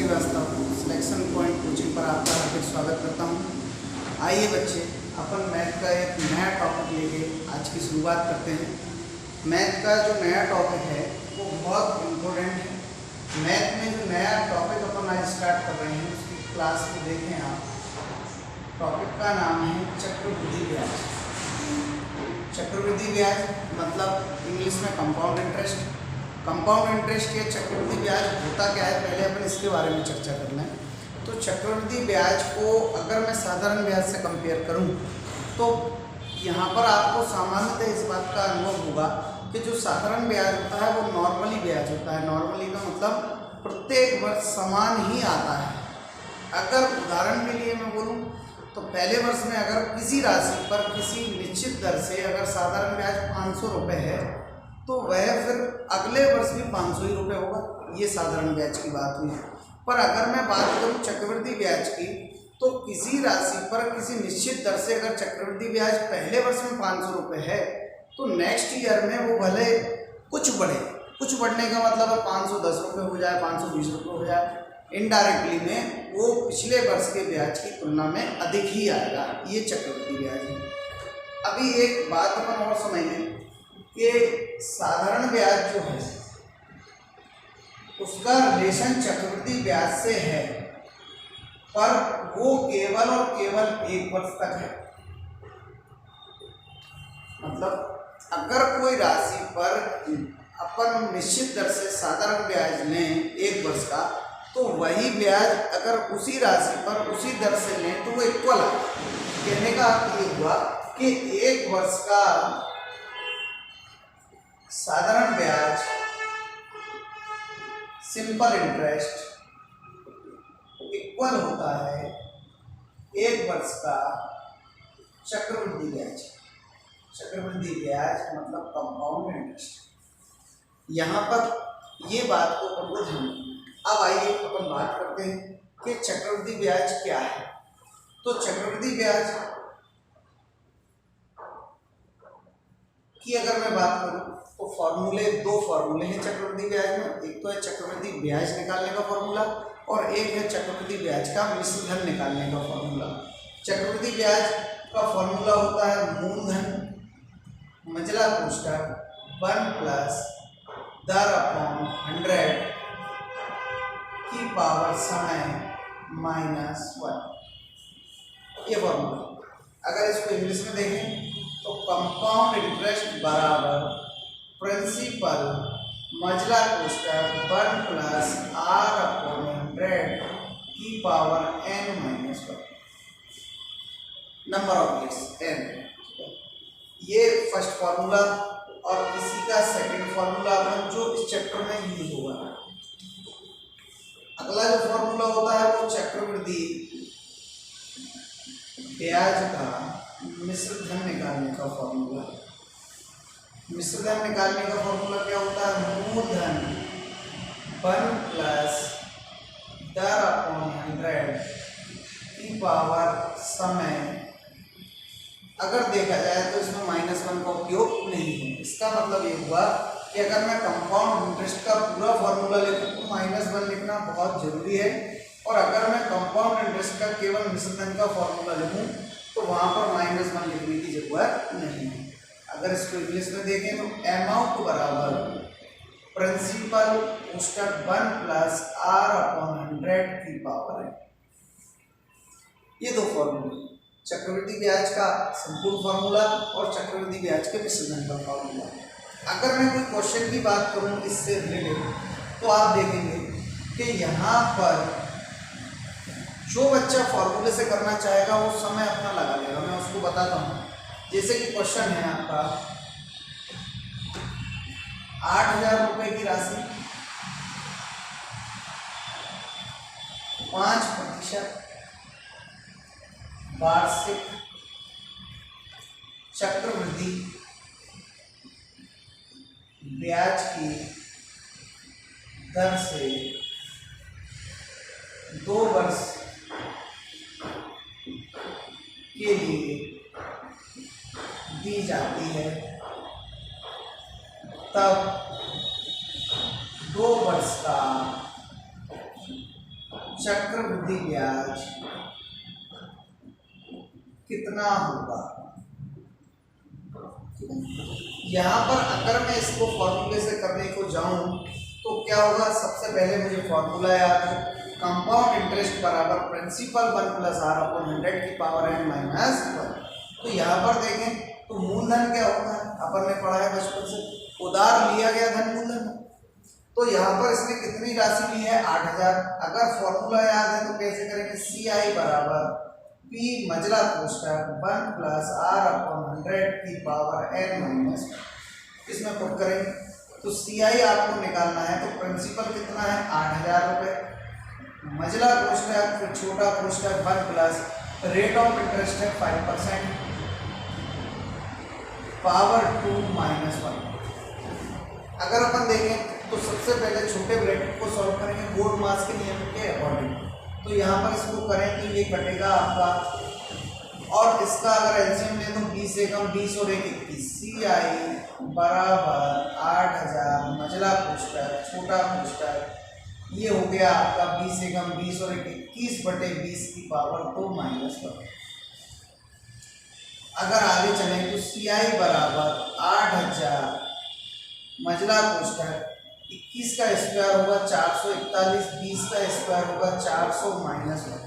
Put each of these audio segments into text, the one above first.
Srivastava selection point coaching पर आपका हार्दिक स्वागत करता हूं। आइए बच्चे, अपन मैथ का एक नया टॉपिक लेके आज की शुरुआत करते हैं। मैथ का जो नया टॉपिक है वो बहुत इम्पोर्टेंट है। मैथ में जो नया टॉपिक अपन आज स्टार्ट कर रहे हैं उसकी क्लास को देखें आप। टॉपिक का नाम है चक्रवृद्धि ब्याज। चक्रवृद्धि ब्याज मतलब इंग्लिश में कंपाउंड इंटरेस्ट। कंपाउंड इंटरेस्ट या चक्रवृद्धि ब्याज होता क्या है, पहले अपन इसके बारे में चर्चा कर लें। तो चक्रवृद्धि ब्याज को अगर मैं साधारण ब्याज से कंपेयर करूं तो यहाँ पर आपको सामान्यतः इस बात का अनुभव होगा कि जो साधारण ब्याज होता है वो नॉर्मली ब्याज होता है। नॉर्मली का मतलब प्रत्येक वर्ष समान ही आता है। अगर उदाहरण के लिए मैं बोलूँ तो पहले वर्ष में अगर किसी राशि पर किसी निश्चित दर से अगर साधारण ब्याज 500 रुपये है तो वह फिर अगले वर्ष भी 500 ही रुपये होगा। ये साधारण ब्याज की बात हुई। पर अगर मैं बात करूँ चक्रवृद्धि ब्याज की तो किसी राशि पर किसी निश्चित दर से अगर चक्रवृद्धि ब्याज पहले वर्ष में 500 रुपये है तो नेक्स्ट ईयर में वो भले कुछ बढ़ने का मतलब है 510 रुपये हो जाए, 520 रुपये हो जाए, इनडायरेक्टली में वो पिछले वर्ष के ब्याज की तुलना में अधिक ही आएगा। ये चक्रवृद्धि ब्याज है। अभी एक बात अपन और समझ लें कि साधारण ब्याज जो है उसका रिलेशन चक्रवृद्धि ब्याज से है, पर वो केवल और केवल 1 वर्ष तक है। मतलब अगर कोई राशि पर अपन निश्चित दर से साधारण ब्याज लें 1 वर्ष का, तो वही ब्याज अगर उसी राशि पर उसी दर से लें तो वो इक्वल है। कहने का अर्थ ये हुआ कि 1 वर्ष का साधारण ब्याज सिंपल इंटरेस्ट इक्वल होता है 1 वर्ष का चक्रवृद्धि ब्याज। चक्रवृद्धि ब्याज मतलब कंपाउंड इंटरेस्ट। यहाँ पर ये बात को अपन को ध्यान। अब आइए अपन बात करते हैं कि चक्रवृद्धि ब्याज क्या है। तो चक्रवृद्धि ब्याज की अगर मैं बात करूं तो दो फॉर्मूले हैं चक्रवृद्धि ब्याज में। एक तो है चक्रवृद्धि ब्याज निकालने का फॉर्मूला और एक है चक्रवृद्धि ब्याज का मिश्र धन निकालने का फॉर्मूला। चक्रवृद्धि ब्याज का फॉर्मूला होता है मूलधन मजला कोष्ठक 1 प्लस दर अपॉन 100 की पावर समय -1। ये फॉर्मूला अगर इसको इंग्लिश में देखें तो कंपाउंड इंटरेस्ट बराबर प्रिंसिपल मजला कोष्ठक 1 प्लस r अपॉन 100 की power n-1 number of years n। ये फर्स्ट फार्मूला और इसी का सेकंड फार्मूला अपन जो इस चैप्टर में यूज होगा। अगला जो फार्मूला होता है वो चक्रवृद्धि ब्याज का मिश्र धन निकालने का फॉर्मूला। मिश्र धन निकालने का फॉर्मूला क्या होता है? मूलधन 1 प्लस दर अपॉन 100 की पावर समय। अगर देखा जाए तो इसमें -1 का उपयोग नहीं है। इसका मतलब ये हुआ कि अगर मैं कंपाउंड इंटरेस्ट का पूरा फॉर्मूला लिखूँ तो -1 लिखना बहुत जरूरी है, और अगर मैं कंपाउंड इंटरेस्ट का केवल मिश्र धन का फॉर्मूला लिखूँ तो वहाँ पर -1 लिखने की जरूरत नहीं है। अगर इसको इंग्लिश में देखें तो अमाउंट बराबर प्रिंसिपल कोष्ठक 1 प्लस r अपॉन 100 की पावर है। ये दो फॉर्मूले, चक्रवृद्धि ब्याज का संपूर्ण फॉर्मूला और चक्रवृद्धि ब्याज के मिश्र धन का फॉर्मूला। अगर मैं कोई क्वेश्चन की बात करूँ इससे रिलेटेड तो आप देखेंगे कि यहाँ पर जो बच्चा फॉर्मूले से करना चाहेगा वो समय अपना लगा लेगा। मैं उसको बताता हूँ। जैसे कि क्वेश्चन है आपका 8,000 रुपये की राशि 5% वार्षिक चक्रवृद्धि ब्याज की दर से 2 वर्ष के लिए दी जाती है, तब 2 वर्ष का चक्रवृद्धि ब्याज कितना होगा। यहाँ पर अगर मैं इसको फॉर्मूले से करने को जाऊं तो क्या होगा, सबसे पहले मुझे फॉर्मूला याद है, कंपाउंड इंटरेस्ट बराबर प्रिंसिपल 1 प्लस आर अपॉन 100 की पावर n माइनस 1। तो यहाँ पर देखें तो मूलधन क्या होता है, अपन ने पढ़ा है बचपन से, उधार लिया गया धन मूलधन। तो यहाँ पर इसने कितनी राशि ली है, 8000। अगर फॉर्मूला याद है तो कैसे करेंगे, सी आई बराबर पी मजला कोष्ठक 1 प्लस आर अपॉन 100 की पावर n माइनस। इसमें पुट करेंगे तो सी आई आपको निकालना है, तो प्रिंसिपल कितना है 8000 रुपये, मजला कोष्ठक फिर छोटा कोष्ठक 1 प्लस रेट ऑफ इंटरेस्ट है 5% पावर 2 माइनस 1। अगर अपन देखें तो सबसे पहले छोटे ब्रैकेट को सॉल्व करेंगे बोर्ड मास के नियम के अकॉर्डिंग। तो यहाँ पर इसको करें तो ये कटेगा आपका, और इसका अगर एलसीएम ले तो 20 से कम 20 और 21, सी आई बराबर 8000 मजला कोष्ठक छोटा कोष्ठक, ये हो गया आपका 20 से कम 20 और 21/20 की पावर 2 माइनस 1। अगर आगे चलें तो सी आई बराबर 8000 मजला कोष्ठक 21 का स्क्वायर होगा 441, 20 का स्क्वायर होगा 400 माइनस 1।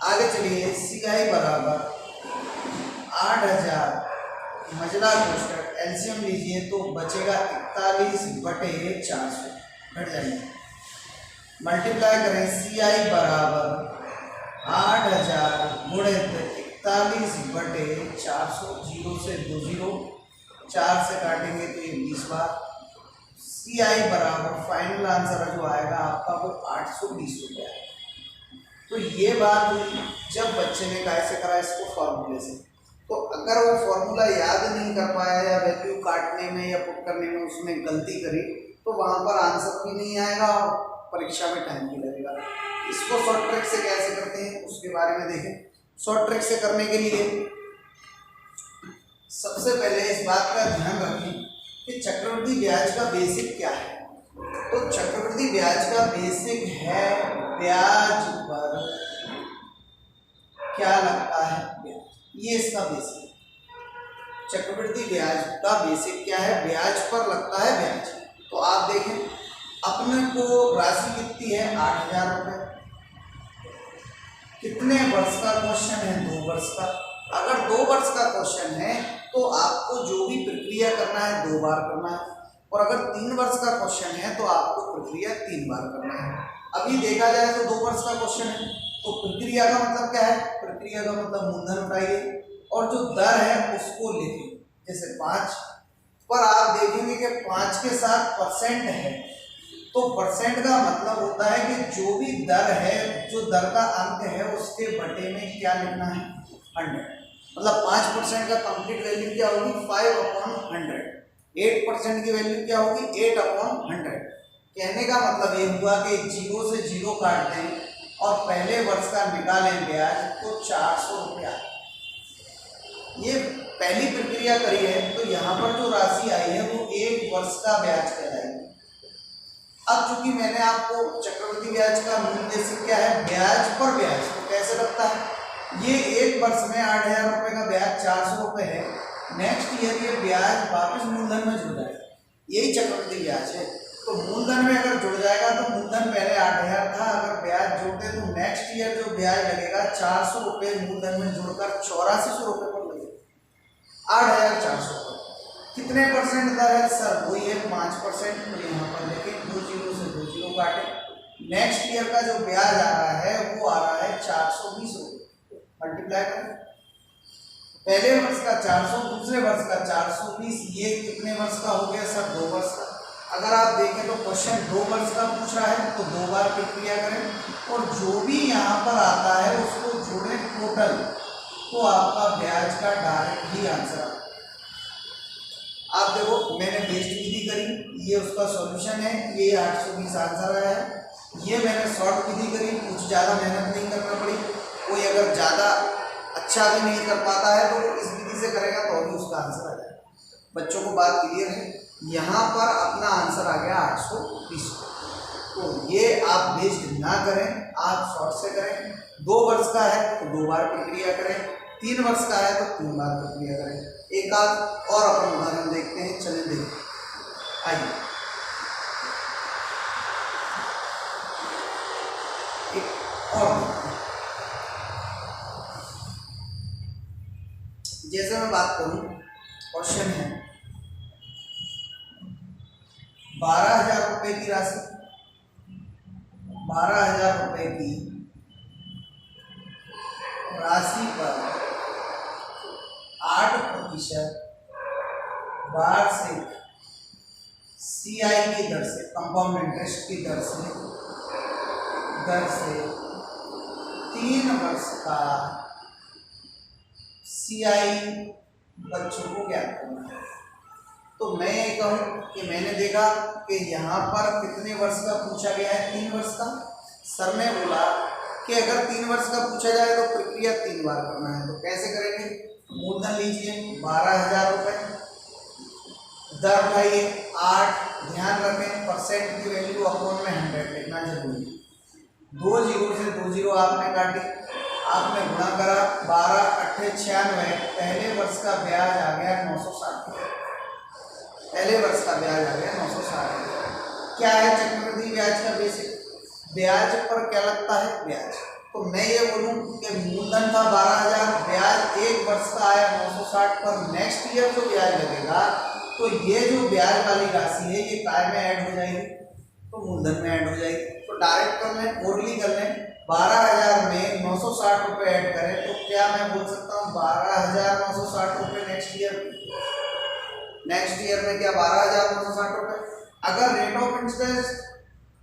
आगे चलिए सी आई बराबर 8000 मजला कोष्ठक, एलसीएम लीजिए तो बचेगा 41/400, घट जाएंगे, मल्टीप्लाई करें सी आई बराबर 8000 गुणित 41/400, 0 से 2 0, 4 से काटेंगे तो ये 20 बार, सी आई बराबर फाइनल आंसर जो आएगा आपका वो 820 रुपये आएगा। तो ये बात हुई जब बच्चे ने कैसे करा इसको फॉर्मूले से। तो अगर वो फॉर्मूला याद नहीं कर पाया या वैल्यू काटने में या पुट करने में उसने गलती करी तो वहाँ पर आंसर भी नहीं आएगा और परीक्षा में टाइम भी लगेगा। इसको शॉर्ट ट्रिक से कैसे करते हैं उसके बारे में देखें। शॉर्ट ट्रिक से करने के लिए सबसे पहले इस बात का ध्यान रखें कि चक्रवृद्धि ब्याज का बेसिक क्या है। तो चक्रवृद्धि ब्याज का बेसिक है ब्याज पर क्या लगता है ब्याज, ये इसका बेसिक। चक्रवृद्धि ब्याज का बेसिक क्या है, ब्याज पर लगता है ब्याज। तो आप देखें अपने को राशि कितनी है 8000 रुपये, कितने वर्ष का क्वेश्चन है 2 वर्ष का। अगर 2 वर्ष का क्वेश्चन है तो आपको जो भी प्रक्रिया करना है 2 बार करना है, और अगर 3 वर्ष का क्वेश्चन है तो आपको प्रक्रिया 3 बार करना है। अभी देखा जाए तो 2 वर्ष का क्वेश्चन है तो प्रक्रिया का मतलब क्या है, प्रक्रिया का मतलब मूलधन उठाइए और जो दर है उसको लिखिए, जैसे 5 पर आप देखेंगे कि 5 के साथ परसेंट है तो परसेंट का मतलब होता है कि जो भी दर है, जो दर का अंक है उसके बटे में क्या लिखना है 100। मतलब 5% का कंप्लीट वैल्यू क्या होगी 5/100, 8% की वैल्यू क्या होगी 8/100। कहने का मतलब ये हुआ कि 0 से 0 काट दें और पहले वर्ष का निकालें ब्याज तो 400 रुपया। ये पहली प्रक्रिया करी है तो यहाँ पर जो राशि आई है वो 1 वर्ष का ब्याज कहलाएगी। अब चूंकि मैंने आपको चक्रवृद्धि ब्याज का मूल बेसिक क्या है ब्याज पर ब्याज, तो कैसे लगता है ये 1 वर्ष में 8000 रुपये का ब्याज 400 रुपये है, नेक्स्ट ईयर ये ब्याज वापस मूलधन में जुड़ जाएगा, यही चक्रवृद्धि ब्याज है। तो मूलधन में अगर जुड़ जाएगा तो मूलधन पहले 8000 था, अगर ब्याज जोड़ते तो नेक्स्ट ईयर जो ब्याज लगेगा 400 रुपये मूलधन में जुड़कर 8400 रुपये पर लगेगा 8400 रुपये। कितने परसेंट दर है सर, वही है 5%। तो यहाँ पर देखें 2 0 से 2 0 काटे, नेक्स्ट ईयर का जो ब्याज आ रहा है वो आ रहा है 420 रुपये, मल्टीप्लाई करें पहले वर्ष का 400, दूसरे वर्ष का 420, ये कितने वर्ष का हो गया सर 2 वर्ष का। अगर आप देखें तो क्वेश्चन 2 वर्ष का पूछ रहा है तो 2 बार प्रक्रिया करें और जो भी यहाँ पर आता है उसको जोड़ें टोटल, तो आपका ब्याज का डायरेक्ट ही आंसर आता है। आप देखो मैंने बेस्ड विधि करी, ये उसका सॉल्यूशन है, ये 820 आंसर आया है। ये मैंने शॉर्ट विधि करी, कुछ ज़्यादा मेहनत नहीं करना पड़ी। कोई अगर ज़्यादा अच्छा भी नहीं कर पाता है तो इस विधि से करेगा तो भी उसका आंसर आ जाएगा। बच्चों को बात क्लियर है। यहाँ पर अपना आंसर आ गया 820। तो ये आप वेस्ट ना करें, आप शॉर्ट से करें। 2 वर्ष का है तो 2 बार प्रक्रिया करें, 3 वर्ष का है तो 3 बार प्रक्रिया करें। एक आध और अपन उदाहरण देखते हैं, चलिए देखते आइए। एक और जैसे मैं बात करूं, क्वेश्चन है 12,000 रुपये की राशि, 12,000 रुपये की राशि पर 8% वार्षिक CI की दर से, कंपाउंड इंटरेस्ट की दर से 3 वर्ष का CI बच्चों को ज्ञात करना है। तो मैं ये कहूँ कि मैंने देखा कि यहाँ पर कितने वर्ष का पूछा गया है, 3 वर्ष का। सर ने बोला कि अगर 3 वर्ष का पूछा जाए तो प्रक्रिया 3 बार करना है। तो कैसे करेंगे, मूलधन लीजिए 12,000 रुपये, दर उठाइए 8, ध्यान रखें परसेंट की वैल्यू अकाउंट में 100 लिखना जरूरी है। 2 जीरो से 2 जीरो आपने काटी, आपने गुणा करा, 12 8 96, पहले वर्ष का ब्याज आ गया 960, पहले वर्ष का ब्याज आ गया 960। क्या है चक्रवृद्धि ब्याज का बेसिक, ब्याज पर क्या लगता है, ब्याज। तो मैं ये बोलूँ कि मूलधन था 12,000, ब्याज 1 वर्ष का आया 960 पर, नेक्स्ट ईयर जो ब्याज लगेगा तो ये जो ब्याज वाली राशि है ये काय में ऐड हो जाएगी, तो मूलधन में ऐड हो जाएगी। तो डायरेक्ट कर लें, ओरली कर लें, 12,000 में 960 रुपये ऐड करें तो क्या मैं बोल सकता हूँ 12,960 रुपये नेक्स्ट ईयर में क्या 12,960 रुपये। अगर रेट ऑफ इंटरेस्ट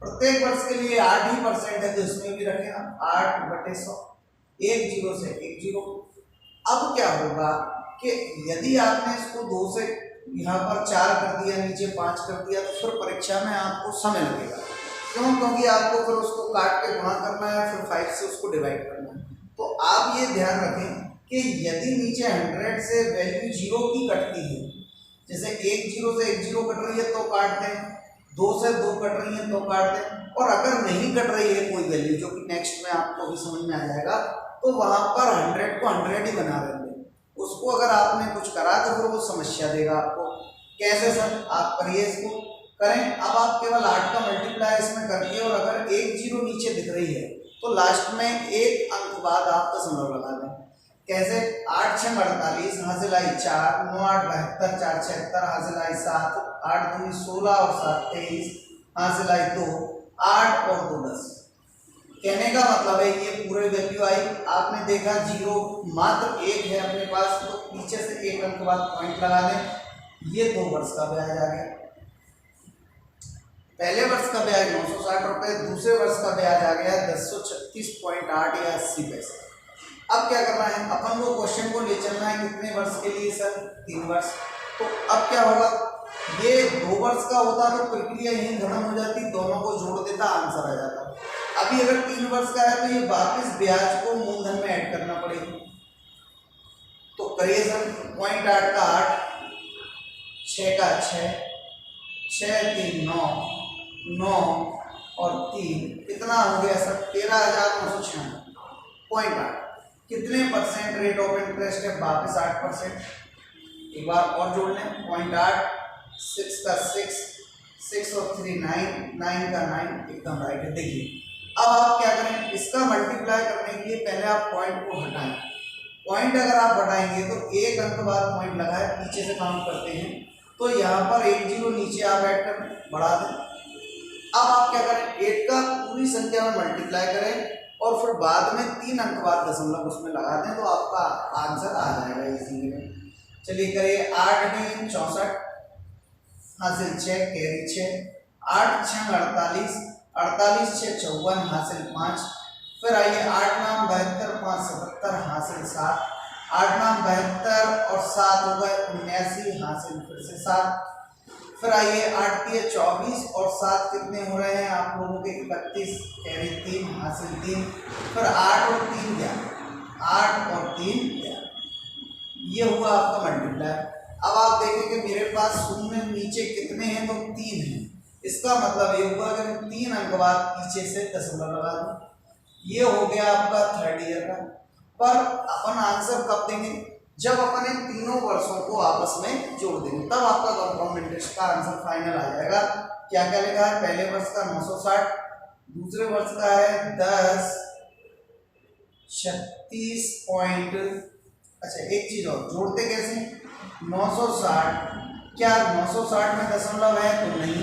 प्रत्येक वर्ष के लिए 8% है तो इसमें भी रखें आप 8/100, 1 जीरो से 1 जीरो। अब क्या होगा कि यदि आपने इसको 2 से यहाँ पर 4 कर दिया, नीचे 5 कर दिया, तो फिर परीक्षा में आपको समय लगेगा। क्यों, क्योंकि आपको फिर उसको काट के गुणा करना है, फिर 5 से उसको डिवाइड करना है। तो आप ये ध्यान रखें कि यदि नीचे 100 से वैल्यू 0 की कटती है, जैसे 1 जीरो से 1 जीरो कट रही है तो काट दें, 2 से 2 कट रही है तो काट दें, और अगर नहीं कट रही है कोई वैल्यू, जो कि नेक्स्ट में आपको भी समझ में आ जाएगा, तो वहाँ पर 100 को 100 ही बना देंगे। उसको अगर आपने कुछ करा तो फिर वो समस्या देगा आपको। कैसे सर, आप करिए, इसको करें। अब आप केवल 8 का मल्टीप्लाई इसमें करिए, और अगर 1 जीरो नीचे दिख रही है तो लास्ट में 1 अंक बाद आप दशमलव लगा दें। कैसे, 8 6 48, हासिल आई 4, 9 8 72, 4 76, हासिल आई 7, 8 दूनी 16 और 7 23, हासिल आई 2, 8 और 2 10। कहने का मतलब है ये पूरे वैल्यू आई। आपने देखा जीरो मात्र 1 है अपने पास, तो पीछे से 1 अंक बाद पॉइंट लगा दें। ये 2 वर्ष का ब्याज आ गया। पहले वर्ष का ब्याज 960 रुपये, दूसरे वर्ष का ब्याज आ गया 1036.8 या 80 पैसे। अब क्या करना है, अपन को क्वेश्चन को ले चलना है कितने वर्ष के लिए सर, 3 वर्ष। तो अब क्या होगा, ये 2 वर्ष का होता तो प्रक्रिया यही खत्म हो जाती, दोनों को जोड़ देता, आंसर आ जाता। अभी अगर 3 वर्ष का है तो ये वापस ब्याज को मूलधन में ऐड करना पड़ेगा। तो करिए सर, 0.8 का 8, 6 का 6, 6 3 9, 9 और 3 कितना हो गया सर, 13,996.8। कितने परसेंट रेट ऑफ इंटरेस्ट है, वापस 8%। एक बार और जोड़ लें, 0.8, 6 का 6, 6 और 3 9, 9 का 9, एकदम राइट है। देखिए अब आप क्या करें, इसका मल्टीप्लाई करने के लिए पहले आप पॉइंट को हटाएं। पॉइंट अगर आप हटाएंगे तो 1 अंक बाद पॉइंट लगा है, पीछे से काउंट करते हैं, तो यहाँ पर 1 जीरो नीचे आप ऐड करें, बढ़ा दें। अब आप क्या करें, 8 का पूरी संख्या में मल्टीप्लाई करें और फिर बाद में 3 अंक बाद दशमलव उसमें लगा दें, तो आपका आंसर आ जाएगा इसी में। चलिए करिए, 8 × 64, हासिल 6, कैरी 6, 8 6 48, 48 6 54, हासिल 5। फिर आइए 8 9 72, 5 77, हासिल 7, 8 9 72 और 7 हो गए 79, हासिल फिर से 7। फिर आइए 8 3 24 और 7 कितने हो रहे हैं आप लोगों के, 31, कैरी 3, हासिल 3। फिर 8 और 3 क्या, 8 और 3 क्या, ये हुआ आपका मल्टीप्लाई। अब आप देखें कि मेरे पास शून्य नीचे कितने हैं, तो 3 हैं, इसका मतलब ये हुआ कि मैं 3 अंक बाद पीछे से दशमलव लगा दूं। ये हो गया आपका थर्ड ईयर का। पर अपन आंसर कब देंगे, जब अपन इन तीनों वर्षों को आपस में जोड़ देंगे, तब आपका कंपाउंड इंटरेस्ट का आंसर फाइनल आ जाएगा। क्या क्या लिखा है, पहले वर्ष का 960, दूसरे वर्ष का है 10 36 पॉइंट। अच्छा एक चीज और, जोड़ते कैसे, 960, क्या 960 में दशमलव है तो नहीं,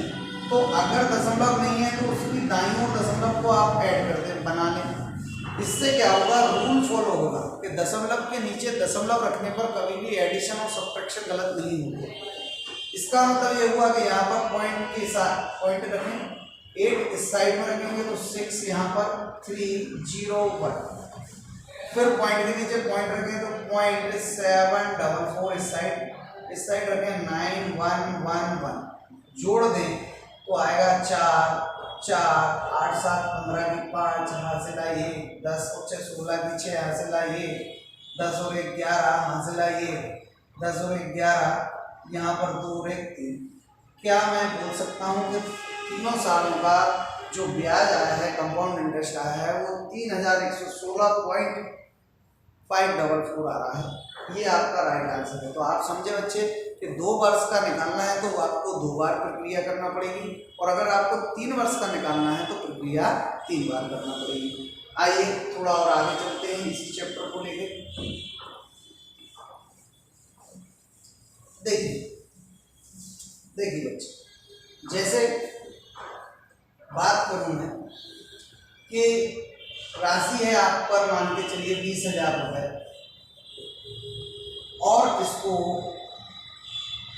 तो अगर दशमलव नहीं है तो उसकी दाईं ओर दशमलव को आप ऐड कर दें, बना लें। इससे क्या होगा, रूल फॉलो होगा कि दशमलव के नीचे दशमलव रखने पर कभी भी एडिशन और सब्ट्रैक्शन गलत नहीं होते। इसका मतलब ये हुआ कि यहाँ पर पॉइंट के साथ पॉइंट रखें, 8 इस साइड में रखेंगे तो 6 यहाँ पर, 3 0 1, फिर पॉइंट के नीचे पॉइंट रखें तो पॉइंट 7 4 इस साइड रखें 9 1 1 1, जोड़ दें तो आएगा 4 4 8 7 15 की 5, यहाँ से लाइए 10 और 6 16 की 6, यहाँ से लाइए 10 और 1 11, यहाँ से लाइए 10 और 1 11, यहाँ पर 2 और 1 3। क्या मैं बोल सकता हूँ कि तीनों सालों का जो ब्याज आया है, कंपाउंड इंटरेस्ट आया है, वो 3116.544 आ रहा है। ये आपका राइट आंसर है। तो आप समझे बच्चे कि 2 वर्ष का निकालना है तो आपको 2 बार प्रक्रिया करना पड़ेगी, और अगर आपको 3 वर्ष का निकालना है तो प्रक्रिया 3 बार करना पड़ेगी। आइए थोड़ा और आगे चलते हैं इसी चैप्टर को लेके। देखिए बच्चे, जैसे बात करूं मैं कि राशि है आप पर, मान के चलिए 20,000 रुपये, और इसको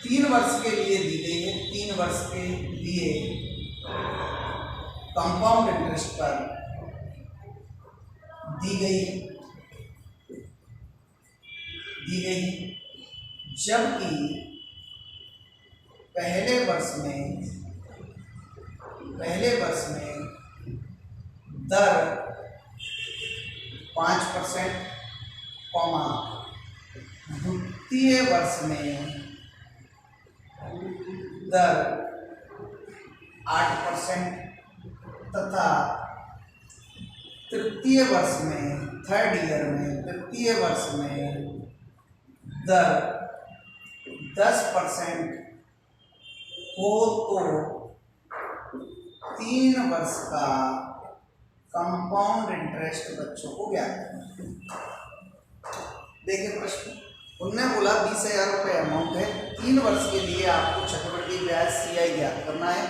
3 वर्ष के लिए दी गई है। 3 वर्ष के लिए कंपाउंड इंटरेस्ट पर दी गई, जबकि पहले वर्ष में दर 5%, द्वितीय वर्ष में दर 8% तथा तृतीय वर्ष में, थर्ड ईयर में, तृतीय वर्ष में दर 10% हो तो 3 वर्ष का कंपाउंड इंटरेस्ट बच्चों को ज्ञात करना। देखिए प्रश्न, उनने बोला 20,000 रुपये अमाउंट है, 3 वर्ष के लिए आपको चक्रवृद्धि ब्याज CI ज्ञात करना है,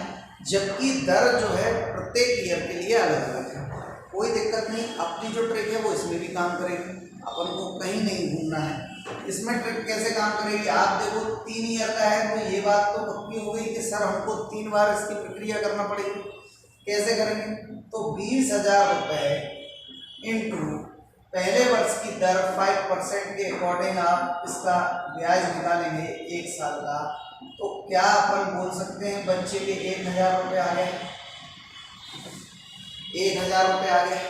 जबकि दर जो है प्रत्येक ईयर के लिए अलग अलग है। कोई दिक्कत नहीं, अपनी जो ट्रिक है वो इसमें भी काम करेगी, अपन को कहीं नहीं घूमना है। इसमें ट्रिक कैसे काम करेगी, आप देखो 3 ईयर का है तो ये बात तो पक्की हो गई कि सर हमको 3 बार इसकी प्रक्रिया करना पड़ेगी। कैसे करेंगे, तो 20,000 रुपये इंटू पहले वर्ष की दर 5% के अकॉर्डिंग आप इसका ब्याज निकालेंगे 1 साल का, तो क्या अपन बोल सकते हैं बच्चे के 1,000 रुपये आ गए, 1,000 रुपये आ गए।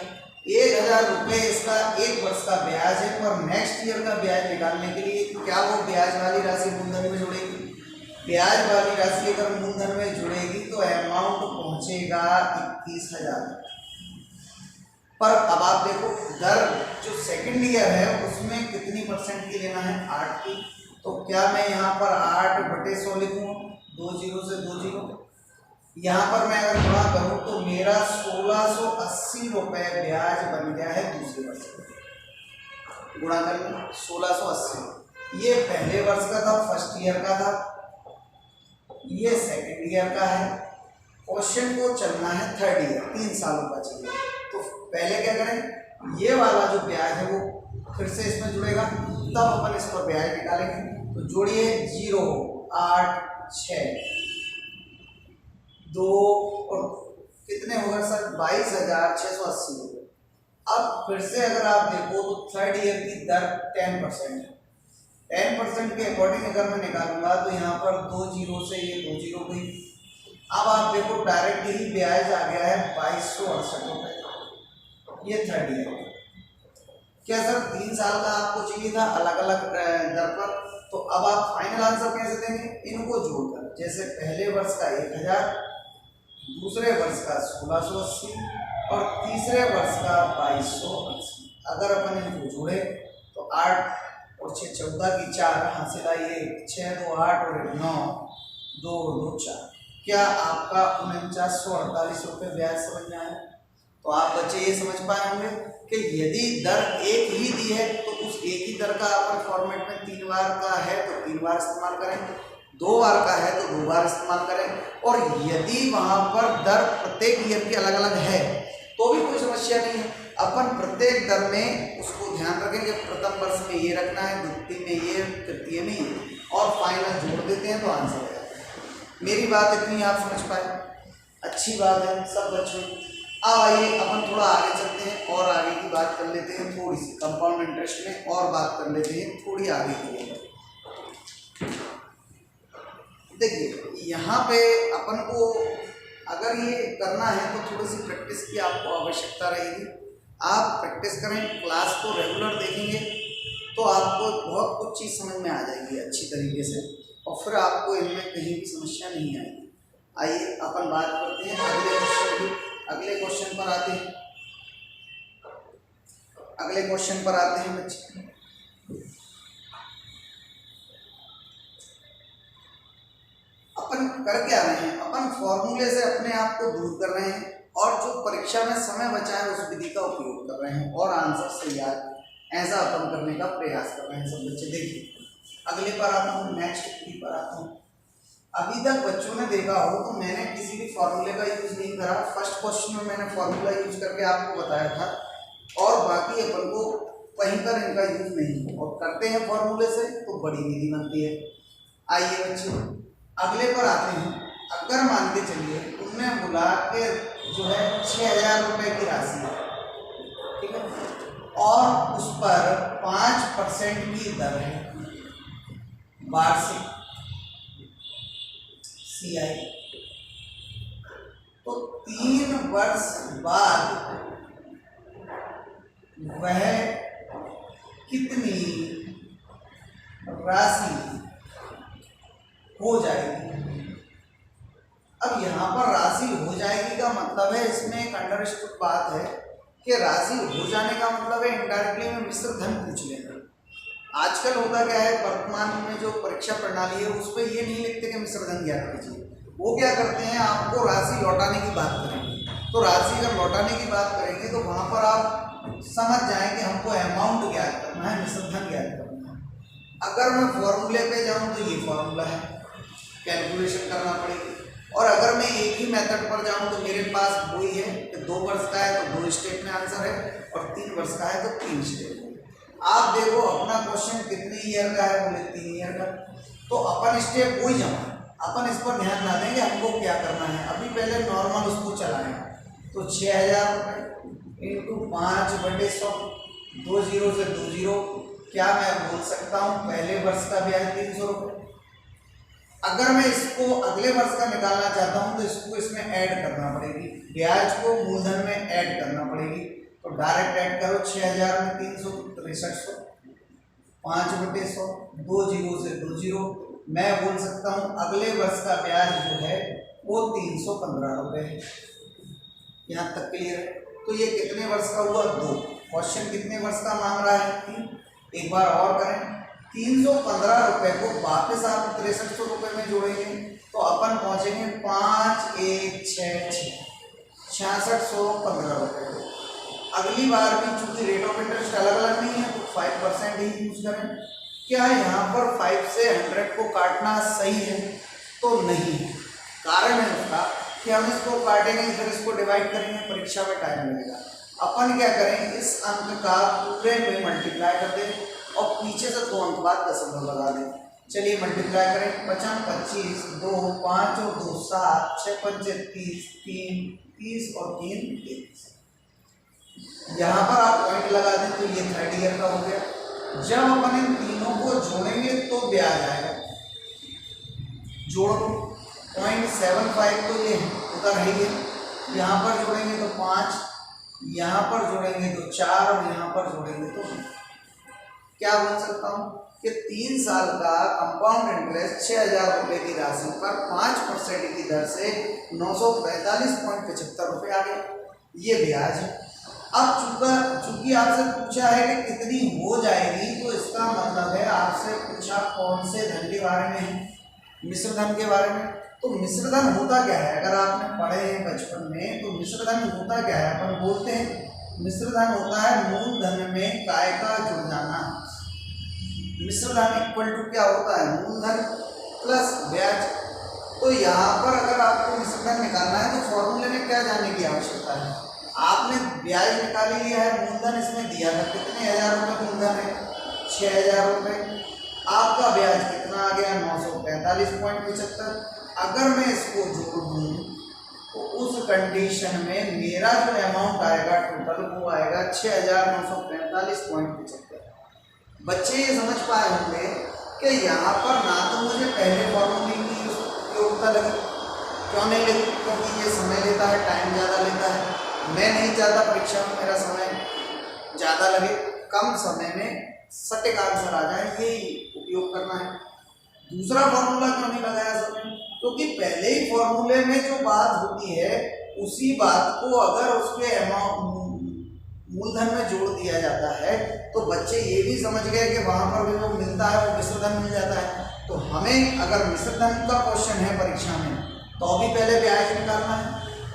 1,000 रुपये इसका 1 वर्ष का ब्याज है, पर नेक्स्ट ईयर का ब्याज निकालने के लिए क्या वो ब्याज वाली राशि मूलधन में जुड़ेगी, ब्याज वाली राशि अगर मूलधन में जुड़ेगी तो अमाउंट पहुंचेगा 21,000। पर अब आप देखो दर जो सेकंड ईयर है उसमें कितनी % की लेना है, 8 की, तो क्या मैं यहाँ पर 8/100 लिखूँ, 2 0 से 2 0, यहाँ पर मैं अगर गुणा करूँ तो मेरा 1680 रुपये ब्याज बन गया है दूसरे वर्ष में। गुणा कर लो 1680, ये पहले वर्ष का था, फर्स्ट ईयर का था, ये सेकंड ईयर का है। क्वेश्चन को चलना है थर्ड ईयर, 3 सालों का चाहिए। तो पहले क्या करें, ये वाला जो ब्याज है वो फिर से इसमें जुड़ेगा, तब अपन इस पर ब्याज निकालेंगे। तो जोड़िए 0 8 6 2 और कितने होगा सर, 22,680 रुपये। अब फिर से अगर आप देखो तो थर्ड ईयर की दर 10% है, 10% के अकॉर्डिंग अगर मैं निकालूंगा तो यहाँ पर 2 0 से ये 2 0 गई। अब आप देखो डायरेक्ट ही ब्याज आ गया है 2268 रुपये, ये थर्ड ईयर। क्या सर 3 साल का आपको चाहिए था अलग अलग दर पर, तो अब आप फाइनल आंसर कैसे देंगे, इनको जोड़कर, जैसे पहले वर्ष का 1,000 दूसरे वर्ष का 1680 और तीसरे वर्ष का 2280। अगर अपन इनको जोड़े तो 8 और 6 14 की 4 हासिल आई 1, 6 2 8 और 1 9, 2 2 4। क्या आपका 4948 रुपये ब्याज समझ में आया? तो आप बच्चे ये समझ पाए होंगे कि यदि दर एक ही दी है तो उस एक ही दर का अपन फॉर्मेट में 3 बार का है तो 3 बार इस्तेमाल करें, 2 बार का है तो 2 बार इस्तेमाल करें, और यदि वहां पर दर प्रत्येक ईयर की अलग अलग है तो भी कोई समस्या नहीं है। अपन प्रत्येक दर में उसको ध्यान रखेंगे, प्रथम वर्ष में ये रखना है, द्वितीय में ये, तृतीय में ये, और फाइनल जोड़ देते हैं तो आंसर हो जाता है। मेरी बात इतनी आप समझ पाए, अच्छी बात है सब बच्चों। अब आइए अपन थोड़ा आगे चलते हैं और आगे की बात कर लेते हैं, थोड़ी सी कंपाउंड इंटरेस्ट में और बात कर लेते हैं थोड़ी आगे की लिए। देखिए यहाँ पे अपन को अगर ये करना है तो थोड़ी सी प्रैक्टिस की आपको आवश्यकता रहेगी। आप प्रैक्टिस करें, क्लास को रेगुलर देखेंगे तो आपको बहुत कुछ चीज़ समझ में आ जाएगी अच्छी तरीके से, और फिर आपको इनमें कहीं भी समस्या नहीं आएगी। आइए अपन बात करते हैं अगले क्वेश्चन की। अगले क्वेश्चन पर आते हैं, अगले क्वेश्चन पर आते हैं बच्चे। अपन कर क्या रहे हैं? अपन फॉर्मूले से अपने आप को दूर कर रहे हैं और जो परीक्षा में समय बचा है उस विधि का उपयोग कर रहे हैं और आंसर सही आ जाए, ऐसा अपन करने का प्रयास कर रहे हैं सब बच्चे। देखिए अगले पर आता हूँ, नेक्स्ट विधि पर आता हूँ। अभी तक बच्चों ने देखा हो तो मैंने किसी भी फॉर्मूले का यूज नहीं करा। फर्स्ट क्वेश्चन में मैंने फॉर्मूला यूज करके आपको बताया था और बाकी अपन को कहीं पर इनका यूज नहीं, और करते हैं फॉर्मूले से तो बड़ी विधि बनती है। आइए बच्चे अगले पर आते हैं। अगर मान के चलिए उनने बुला के जो है 6000 रुपये की राशि है, ठीक है, और उस पर 5% की दर है वार्षिक CI, तो 3 वर्ष बाद वह कितनी राशि हो जाएगी? अब यहाँ पर राशि हो जाएगी का मतलब है, इसमें एक अंडरस्टूड बात है कि राशि हो जाने का मतलब है इनडायरेक्टली में मिश्र धन पूछ लेना। आजकल होता क्या है, वर्तमान में जो परीक्षा प्रणाली है उस पर ये नहीं लिखते कि मिश्र धन ज्ञात कीजिए, वो क्या करते हैं आपको राशि लौटाने की बात करेंगे। तो राशि अगर लौटाने की बात करेंगे तो वहाँ पर आप समझ जाएं कि हमको अमाउंट ज्ञात करना है, मिश्र धन ज्ञात करना है। अगर मैं फॉर्मूले पे जाऊँ तो ये फॉर्मूला है, कैलकुलेशन करना पड़ेगी। और अगर मैं एक ही मेथड पर जाऊं तो मेरे पास वही है कि 2 वर्ष का है तो 2 स्टेप में आंसर है और 3 वर्ष का है तो 3 स्टेप में। आप देखो अपना क्वेश्चन कितने ईयर का है, बोले 3 ईयर का, तो अपन स्टेप वही जमा, अपन इस पर ध्यान ना देंगे हमको क्या करना है। अभी पहले नॉर्मल उसको चलाएं तो 6000 रुपये इंटू 5/100, 2 जीरो से 2 जीरो, क्या मैं बोल सकता हूँ पहले वर्ष का ब्याज 300 रुपये। अगर मैं इसको अगले वर्ष का निकालना चाहता हूं तो इसको इसमें ऐड करना पड़ेगी, ब्याज को मूलधन में ऐड करना पड़ेगी। तो डायरेक्ट ऐड करो, 6000 में 300 6300, 5/100, 2 जीरो से 2 जीरो। मैं बोल सकता हूं अगले वर्ष का ब्याज जो है वो 315 रुपये है। यहाँ तक क्लियर है? तो ये कितने वर्ष का हुआ? 2। क्वेश्चन कितने वर्ष का मांग रहा है? 3। एक बार और करें, 315 रुपये को वापस आप 6300 रुपये में जोड़ेंगे तो अपन पहुंचेंगे 5166, 6615 रुपये को। अगली बार भी चूंकि रेट ऑफ इंटरेस्ट अलग अलग नहीं है तो 5% ही यूज करें। क्या यहाँ पर 5 से 100 को काटना सही है? तो नहीं। कारण है उसका कि हम इसको काटेंगे फिर इसको डिवाइड करेंगे, परीक्षा में टाइम लगेगा। अपन क्या करें, इस अंक का पूरे में मल्टीप्लाई कर दें और पीछे से 2 अंक बाद दशमलव लगा दें। चलिए मल्टीप्लाई करें, 55 25, 2 5 और 2 7, 6 5 30, 3 30 और 3 33। यहाँ पर आप पॉइंट लगा दें तो ये 3rd ईयर का हो गया। जब अपन इन तीनों को जोड़ेंगे तो ब्याज आएगा। जोड़ दो, 0.75 तो ये उधर है, ये यहाँ पर जोड़ेंगे तो 5, यहाँ पर जोड़ेंगे तो 4 और यहाँ पर जोड़ेंगे तो क्या बोल सकता हूँ कि 3 साल का कंपाउंड इंटरेस्ट 6,000 रुपये की राशि पर 5% की दर से 945.75 रुपये आ गए, ये ब्याज। अब चूंकि आपसे पूछा है कि कितनी हो जाएगी, तो इसका मतलब है आपसे पूछा कौन से धन के बारे में है, मिश्र धन के बारे में। तो मिश्र धन होता क्या है, अगर आपने पढ़े हैं बचपन में, तो मिश्र धन होता क्या है, अपन बोलते हैं मिश्र धन होता है मूलधन में काय का जुड़ जाना। मिश्र धन इक्वल टू क्या होता है, मूलधन प्लस ब्याज। तो यहाँ पर अगर आपको मिश्र धन निकालना है तो फॉर्मूले में क्या जानने की आवश्यकता है, आपने ब्याज निकाल लिया है, मूलधन इसमें दिया था, कितने हजार रुपये मूलधन है, 6,000 रुपये। आपका ब्याज कितना आ गया, 945.75। अगर मैं इसको जोड़ दूँ तो उस कंडीशन में मेरा जो अमाउंट आएगा टोटल, वो आएगा 6,945.75। बच्चे ये समझ पाए होंगे कि यहाँ पर ना तो मुझे पहले फॉर्मूले की उपयोगिता लगी, क्यों नहीं लगी, क्योंकि ये समय लेता है, टाइम ज़्यादा लेता है। मैं नहीं चाहता परीक्षा में मेरा समय ज़्यादा लगे, कम समय में सटीक आंसर आ जाए, यही उपयोग करना है। दूसरा फॉर्मूला क्यों नहीं लगाया सबने, क्योंकि पहले ही फॉर्मूले में जो बात होती है उसी बात को अगर उसके मूलधन में जोड़ दिया जाता है तो बच्चे ये भी समझ गए कि वहाँ पर भी जो मिलता है वो मिश्र धन मिल जाता है। तो हमें अगर मिश्र धन का क्वेश्चन है परीक्षा में तो अभी पहले ब्याज निकालना है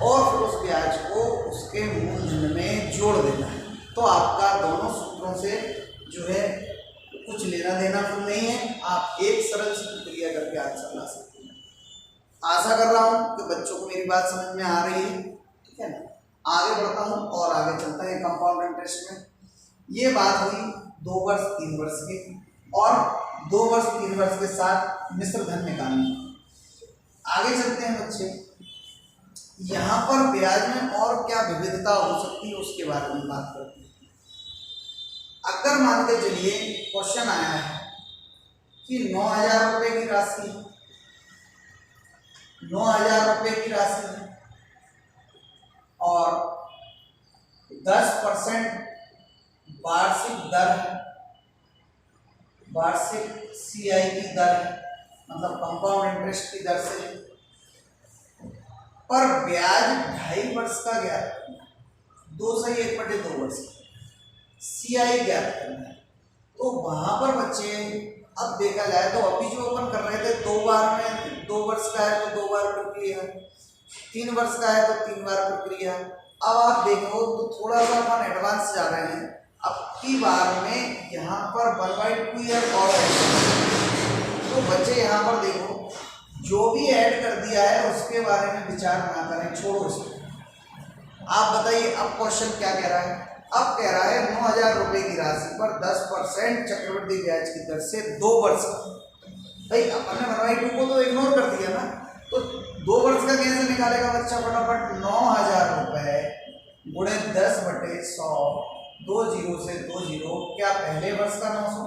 और फिर उस ब्याज को उसके मूलधन में जोड़ देना है। तो आपका दोनों सूत्रों से जो है कुछ लेना देना तो नहीं है, आप एक सरल सी प्रक्रिया करके आंसर ला सकते हैं। आशा कर रहा हूँ कि बच्चों को मेरी बात समझ में आ रही है, ठीक है ना। आगे बढ़ता हूँ और आगे चलता है कंपाउंड इंटरेस्ट में। ये बात हुई 2 वर्ष 3 वर्ष की, और 2 वर्ष 3 वर्ष के साथ मिश्र धन निकालने। आगे चलते हैं बच्चे, यहाँ पर ब्याज में और क्या विविधता हो सकती है उसके बारे में बात करते हैं। अगर मान के चलिए क्वेश्चन आया है कि 9,000 रुपये की राशि, 9,000 रुपये की राशि है और 10% वार्षिक दर है, वार्षिक CI की दर है, मतलब कंपाउंड इंटरेस्ट की दर से, पर ब्याज 2.5 वर्ष का ज्ञात करना है, 2 से 1/2 वर्ष CI ज्ञात करना है। तो वहां पर बच्चे अब देखा जाए तो अभी जो अपन कर रहे थे 2 बार में, 2 वर्ष का है तो 2 बार प्रक्रिया, 3 वर्ष का है तो 3 बार प्रक्रिया। अब आप देखो तो थोड़ा सा अपन एडवांस जा रहे हैं। अब की बार में यहाँ पर 1/2 ईयर और तो बच्चे यहाँ पर देखो जो भी ऐड कर दिया है उसके बारे में विचार ना करें, छोड़ो इसको। आप बताइए अब क्वेश्चन क्या कह रहा है। अब कह रहा है 9,000 रुपये की राशि पर 10% चक्रवृद्धि ब्याज की दर से 2 वर्ष। भाई अपन ने 1/2 को तो इग्नोर कर दिया ना, तो 2 वर्ष का कैसे निकालेगा बच्चा फटाफट। 9,000 रुपये गुणे 10/100, 2 जीरो से 2 जीरो, क्या पहले वर्ष का 900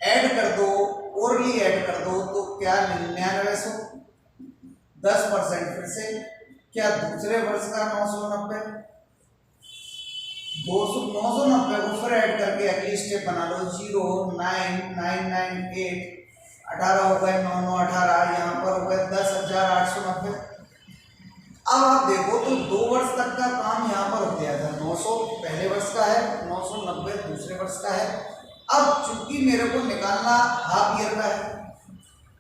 ऐड कर दो, ओरली ऐड कर दो तो क्या 9900, 10% फिर से, क्या दूसरे वर्ष का 990, 990 को फिर ऐड करके अगली स्टेप बना लो, 0 9 9 9 8, 18 हो गए, 9 9 18, यहाँ पर हो गए 10,890। अब आप देखो तो 2 वर्ष तक का काम यहाँ पर हो गया था, 900 पहले वर्ष का है, 990 दूसरे वर्ष का है। अब चूंकि मेरे को निकालना हाफ ईयर का है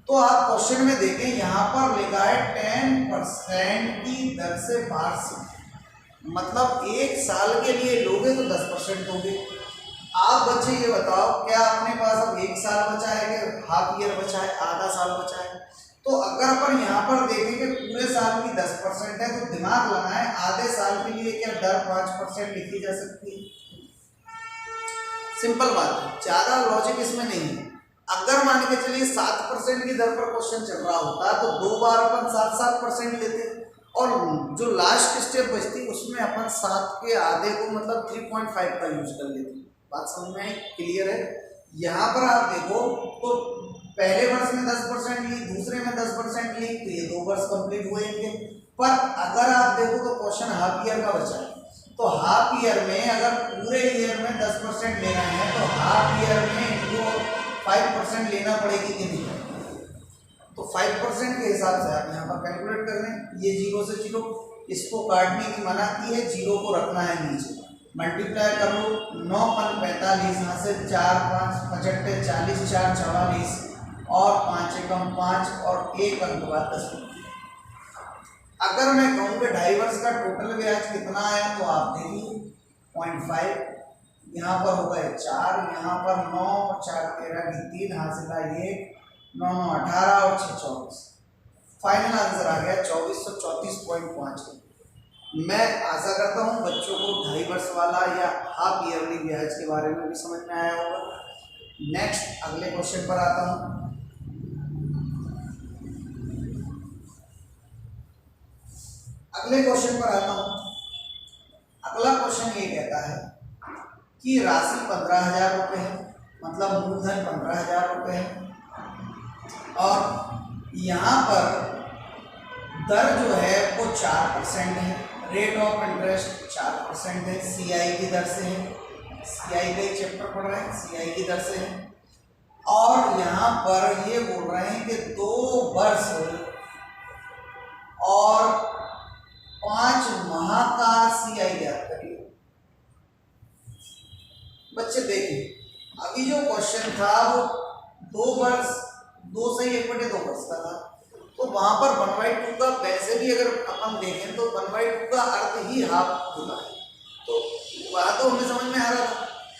तो आप क्वेश्चन में देखें यहाँ पर लिखा है 10% की दर से वार्षिक, मतलब 1 साल के लिए लोगे तो 10% दोगे। आप बच्चे ये बताओ क्या अपने पास अब 1 साल बचा है कि हाफ ईयर बचा है, आधा साल बचा है। तो अगर अपन यहाँ पर देखें कि पूरे साल की 10% है तो दिमाग लगाएं आधे साल के लिए क्या दर 5% लिखी जा सकती है। सिंपल बात है, ज़्यादा लॉजिक इसमें नहीं है। अगर मान के चलिए 7% की दर पर क्वेश्चन चल रहा होता तो 2 बार अपन 7% लेते और जो लास्ट स्टेप बचती उसमें अपन 7 के आधे को मतलब 3.5 का यूज कर लेते। बात समझ में आई, क्लियर है। यहाँ पर आप देखो तो पहले वर्ष में 10% ली, दूसरे में 10% ली, तो ये 2 वर्ष कंप्लीट हुए इनके। पर अगर आप देखो तो क्वेश्चन हाफ ईयर का बचा है, तो हाफ ईयर में अगर पूरे ईयर में 10% लेना है तो हाफ ईयर में इनको 5% लेना पड़ेगी कि नहीं। तो 5% के हिसाब से आप यहाँ पर कैलकुलेट कर लें। ये 0 से 0, इसको काटने की मना की है, 0 को रखना है नीचे, मल्टीप्लाई कर लो। 9 पन 45, यहाँ से 4 5 55 40, 4 44 और 5 एकम 5 और 1 अंक बाद 10। अगर मैं कहूँ कि 2.5 वर्ष का टोटल ब्याज कितना आया, तो आप देखिए 0.5, यहाँ पर होगा 4, यहाँ पर 9 4 13 की 3 हासिल 1, 9 9 18 और 6 24। फाइनल आंसर आ गया 2434.5। मैं आशा करता हूँ बच्चों को 2.5 वर्ष वाला या हाफ ईयरली ब्याज के बारे में भी समझ में आया होगा। नेक्स्ट अगले क्वेश्चन पर आता हूँ। अगले क्वेश्चन पर आता हूँ। अगला क्वेश्चन ये कहता है कि राशि 15,000 रुपये है, मतलब मूलधन 15,000 रुपये है, और यहाँ पर दर जो है वो 4% है, रेट ऑफ इंटरेस्ट 4% है, CI की दर से है, CI का ही चैप्टर पढ़ रहे हैं, CI की दर से है। और यहाँ पर ये बोल रहे हैं कि 2 वर्ष और 5 माह का CI ज्ञात करिए। बच्चे देखिए, अभी जो क्वेश्चन था वो 2 वर्ष 2 से 1/2 वर्ष का था, तो वहां पर 1/2 का वैसे भी अगर अपन देखें तो 1/2 का अर्थ ही हाफ होता है, तो वह तो हमें समझ में आ रहा था।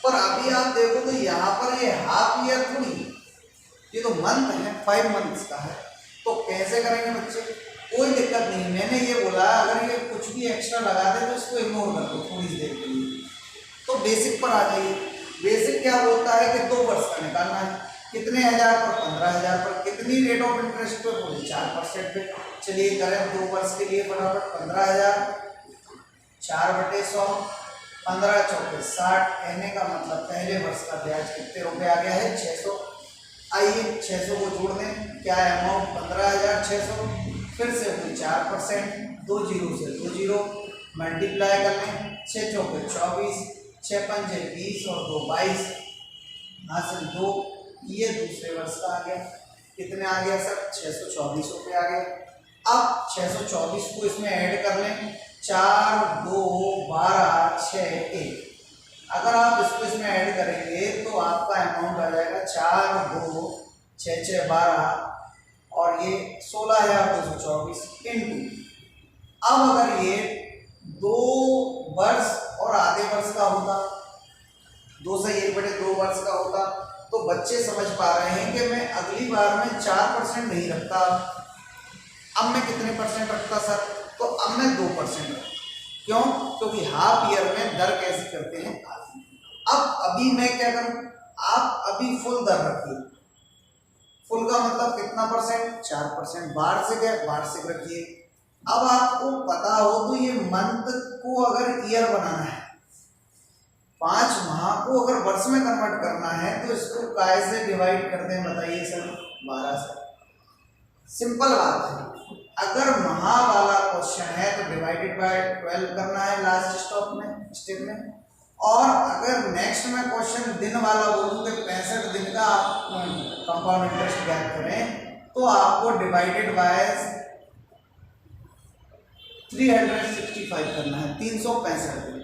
पर अभी आप देखो तो यहाँ पर ये हाफ ईयर थोड़ी, ये तो मंथ है, 5 मंथ्स का है। तो कैसे करेंगे बच्चे, कोई दिक्कत नहीं। मैंने ये बोला अगर ये कुछ भी एक्स्ट्रा लगा दे तो इसको इग्नोर कर दो थोड़ी देर के लिए। तो बेसिक पर आ जाइए। बेसिक क्या बोलता है कि 2 वर्ष का निकालना है, कितने हज़ार पर, 15,000 पर, कितनी रेट ऑफ इंटरेस्ट पे, बोले 4% पे। चलिए करें 2 वर्ष के लिए फटाफट। 15,000 4/100, 15 चौके 60, कहने का मतलब पहले वर्ष का ब्याज कितने रुपए आ गया है, 600। आइए 600 को जोड़ दें, क्या है अमाउंट, 15,600, फिर से वही 4%, 2 जीरो से 2 जीरो, मल्टीप्लाई कर लें, 6 चौके 24, 6 पंजे 20 और 2 22, हासिल 2। ये दूसरे वर्ष का आ गया, कितने आ गया सर, 624 रुपये आ गया। अब 624 को इसमें ऐड कर लें, 4 2 12 6 1। अगर आप इसको इसमें ऐड करेंगे तो आपका अमाउंट आ जाएगा 4 2 6 6 12 और ये 16,224 इंटू। अब अगर ये 2 वर्ष और आधे वर्ष का होता, 2 से 1/2 वर्ष का होता, तो बच्चे समझ पा रहे हैं कि मैं अगली बार में 4% नहीं रखता, अब मैं कितने परसेंट रखता सर, तो अब मैं 2% रखता। क्यों, क्योंकि हाफ ईयर में दर कैसे करते हैं आधी। अब अभी मैं क्या करूं, आप अभी फुल दर रखिए। फुल का मतलब कितना परसेंट, 4%। वार्षिक है, वार्षिक रखिए। अब आपको पता हो तो ये मंथ को अगर ईयर बनाना है, 5 माह को अगर वर्ष में कन्वर्ट करना है, तो इसको काय से डिवाइड करते हैं बताइए सर, 12 से। सिंपल बात है। अगर माह वाला क्वेश्चन है तो डिवाइडेड बाय 12 करना है लास्ट स्टेप में। और अगर नेक्स्ट में क्वेश्चन दिन वाला बोलूँ कि 65 दिन का आप कंपाउंड इंटरेस्ट ज्ञात करें, तो आपको डिवाइडेड बाय 365 करना है, 365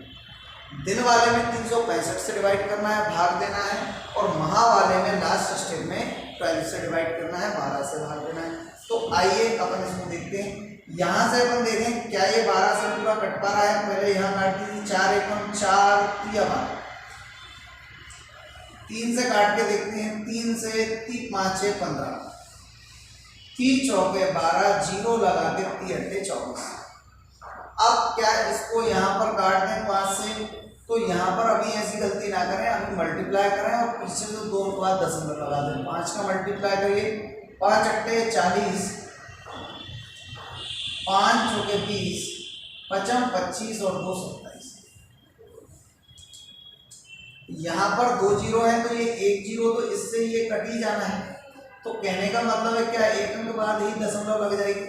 दिन वाले में 365 से डिवाइड करना है, भाग देना है, और माह वाले में लास्ट स्टेप में 12 से डिवाइड करना है, 12 से भाग देना है। तो आइए अपन इसको देखते हैं। यहाँ से अपन देखें क्या ये 12 से पूरा कट पा रहा है, पहले यहाँ काट दीजिए, 4 एकम 4 3 12, 3 से काट के देखते हैं, 3 से 3 5 6 15, 3 चौके 12, जीरो लगा के 3 8 24। अब क्या इसको यहाँ पर काट दें 5 से, तो यहाँ पर अभी ऐसी गलती ना करें, अभी मल्टीप्लाई करें और पीछे से 2 के बाद दशमलव लगा दें। 5 का मल्टीप्लाई करिए, 5 अट्टे 40, 5 चौके 20, 55 25 और 2 27। यहाँ पर 2 जीरो है तो ये 1 जीरो, तो इससे ये कट ही जाना है। तो कहने का मतलब है क्या, 1 अंक बाद ही दशमलव लग जाएगी,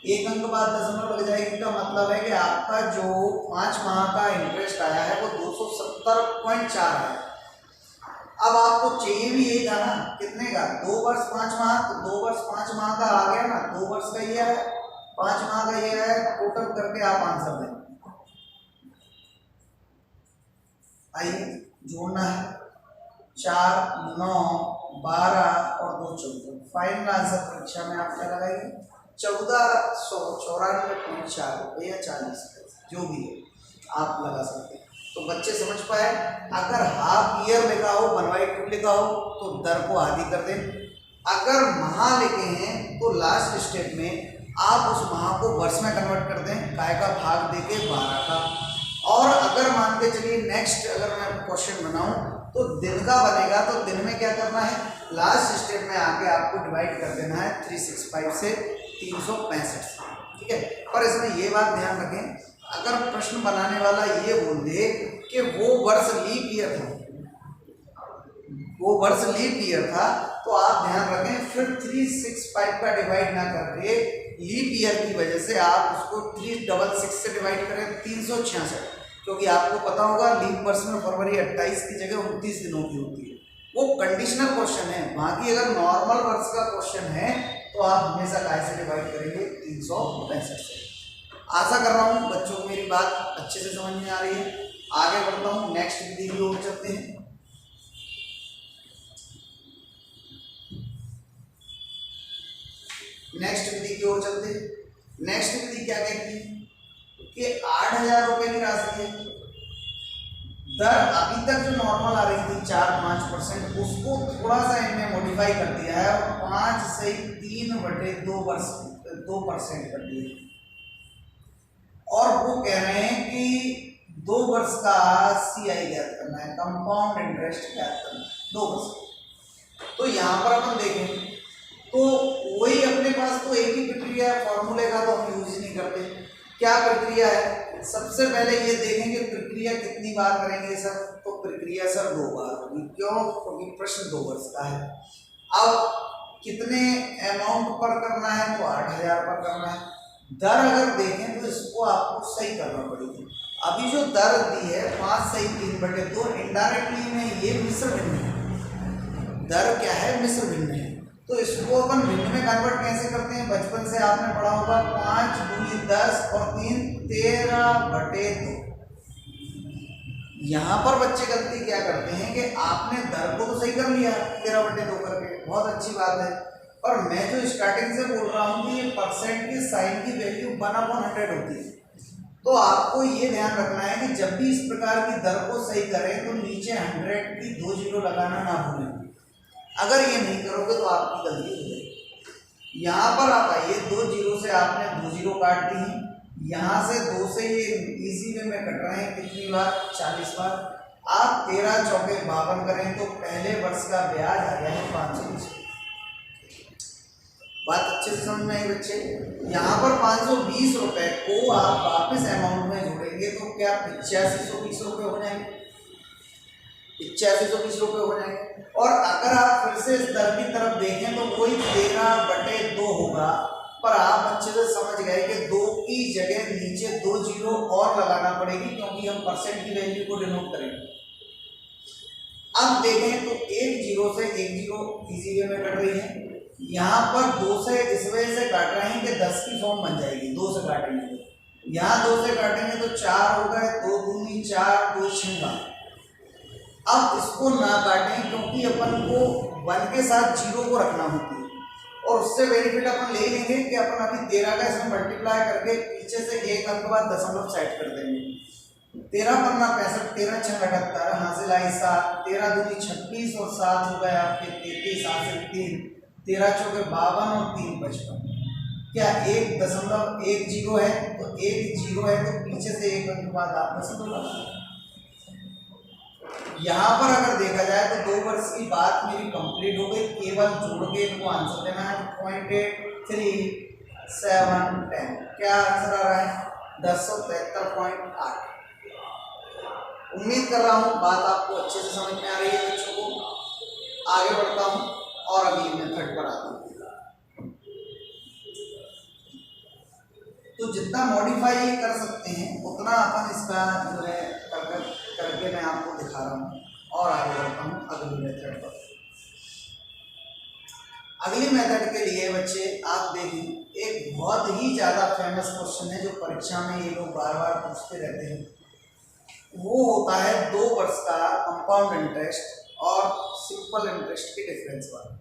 1 अंक बाद दशमलव लग जाएगी का मतलब है कि आपका जो 5 माह का इंटरेस्ट आया है वो 270.4 है। अब आपको चाहिए भी यही था ना, कितने का, 2 वर्ष 5 माह, तो 2 वर्ष 5 माह का आ गया ना, 2 वर्ष का ये है, 5 माह का ये है, टोटल करके आप आंसर दें। आइए जोड़ना है, 4 9 12 और 2 14। फाइनल आंसर परीक्षा में आप क्या लगाइए, 1494.4 रुपये या 40 पैसे, जो भी है आप लगा सकते हैं। तो बच्चे समझ पाए, अगर हाफ ईयर लिखा हो, 1/2 लिखा हो तो दर को आधी कर दें, अगर माह लिखे हैं तो लास्ट स्टेप में आप उस माह को वर्ष में कन्वर्ट कर दें, काय का भाग देके 12 का। और अगर मान के चलिए नेक्स्ट अगर मैं क्वेश्चन बनाऊं तो दिन का बनेगा, तो दिन में क्या करना है, लास्ट स्टेप में आके आपको डिवाइड कर देना है 365 से 365, ठीक है। पर इसमें ये बात ध्यान रखें, अगर प्रश्न बनाने वाला ये बोल दे कि वो वर्ष लीप ईयर था, वो वर्ष लीप ईयर था, तो आप ध्यान रखें फिर 365 का डिवाइड ना करके लीप ईयर की वजह से आप उसको 366 से डिवाइड करें 366, क्योंकि आपको पता होगा लीप वर्ष में फरवरी 28 की जगह 29 दिनों की होती है। वो कंडीशनल क्वेश्चन है, बाकी अगर नॉर्मल वर्ष का क्वेश्चन है तो आप हमेशा काय से डिवाइड करेंगे, 365 से। आशा कर रहा हूँ बच्चों को मेरी बात अच्छे से समझ में आ रही है। आगे बढ़ता हूँ, नेक्स्ट विधि की ओर चलते हैं। नेक्स्ट विधि की ओर चलते हैं। नेक्स्ट विधि क्या कहती है कि 8000 रुपए की राशि है, दर अभी तक जो नॉर्मल आ रही थी 4-5%, उसको थोड़ा सा इनने मॉडिफाई कर दिया है और 5 से 3/2% कर दिया है। और वो कह रहे हैं कि 2 वर्ष का CI ज्ञात करना है, कंपाउंड इंटरेस्ट ज्ञात करना है 2 वर्ष। तो यहाँ पर अपन देखें तो वही अपने पास तो एक ही प्रक्रिया है, फॉर्मूले का तो हम यूज नहीं करते। क्या प्रक्रिया है, सबसे पहले ये देखेंगे प्रक्रिया कितनी बार करेंगे सर, तो प्रक्रिया सर 2 बार होगी। क्यों, क्योंकि प्रश्न 2 वर्ष का है। अब कितने अमाउंट पर करना है, तो 8000 पर करना है। दर अगर देखें तो इसको आपको सही करना पड़ेगी। अभी जो दर दी है 5 से 3/2, इनडायरेक्टली में ये मिश्र भिन्न है, दर क्या है, मिश्र भिन्न है। तो इसको अपन भिन्न में कन्वर्ट कैसे करते हैं, बचपन से आपने पढ़ा होगा, 5 दूनी 10 और 3 13/2। यहाँ पर बच्चे गलती क्या करते हैं कि आपने दर को तो सही कर लिया 13/2 करके, बहुत अच्छी बात है, पर मैं जो स्टार्टिंग से बोल रहा हूँ कि ये परसेंट के साइन की वैल्यू 1/100 होती है। तो आपको ये ध्यान रखना है कि जब भी इस प्रकार की दर को सही करें तो नीचे 100 की 2 जीरो लगाना ना भूलें। अगर ये नहीं करोगे तो आपकी गलती हो जाएगी। यहाँ पर आप आइए, 2 जीरो से आपने 2 जीरो काट दी है, यहाँ से 2 से ये इजी वे में कट रहे हैं, कितनी बार, 40 बार। आप 13 चौके 52 करें तो पहले वर्ष का ब्याज आ गया है 520। बात अच्छे से समझ में आई बच्चे। यहाँ पर 520 रुपए को आप वापस अमाउंट में जोड़ेंगे तो क्या 8520 रुपये हो जाएंगे, 8520 रुपये हो जाएंगे। और अगर आप फिर से इस दर की तरफ देखें तो वही 13/2 होगा, पर आप अच्छे से समझ गए कि 2 की जगह नीचे 2 जीरो और लगाना पड़ेगी, क्योंकि हम परसेंट की वैल्यू को डिनोट करेंगे। अब देखें तो 1 जीरो से 1 जीरो इजी वे में कट रही है, यहाँ पर 2 से इस वजह से काट रहे हैं कि 10 की फॉर्म बन जाएगी, 2 से काटेंगे तो, यहाँ 2 से काटेंगे तो 4 हो गए, 2 दूनी 4, 2 6। अब इसको ना काटें, क्योंकि अपन को 1 के साथ जीरो को रखना होती है, और उससे बेनिफिट अपन ले लेंगे कि अपन अभी 13 का इसमें मल्टीप्लाई करके पीछे से 1 अंक बाद दशमलव सेट कर देंगे। 13 पन्ना 65, 13 6 78, हासिल आई 7, 13 दूनी 26 और 7 हो गए आपके 33, हासिल 3, 13 चौके 52 और 3 55। क्या 1.1 जीरो है, तो 1 जीरो है तो पीछे से 1 अंक बाद आप दशमलव लगा। यहाँ पर अगर देखा जाए तो 2 वर्ष की बात मेरी कंप्लीट हो गई, केवल जोड़ के इनको आंसर देना है। 0.83710, क्या आंसर आ रहा है, 1073.8। उम्मीद कर रहा हूँ बात आपको अच्छे से समझ में आ रही है बच्चों को। आगे बढ़ता हूँ और अगली मेथड पर आता हूँ। तो जितना मॉडिफाई कर सकते हैं उतना अपन इसका जो है करके मैं आपको दिखा रहा हूँ। और आगे बढ़ता हूँ अगली मेथड पर। अगली मेथड के लिए बच्चे आप देखिए, एक बहुत ही ज़्यादा फेमस क्वेश्चन है जो परीक्षा में ये लोग बार बार पूछते रहते हैं। वो होता है 2 वर्ष का कंपाउंड इंटरेस्ट और सिंपल इंटरेस्ट के डिफरेंस वाला।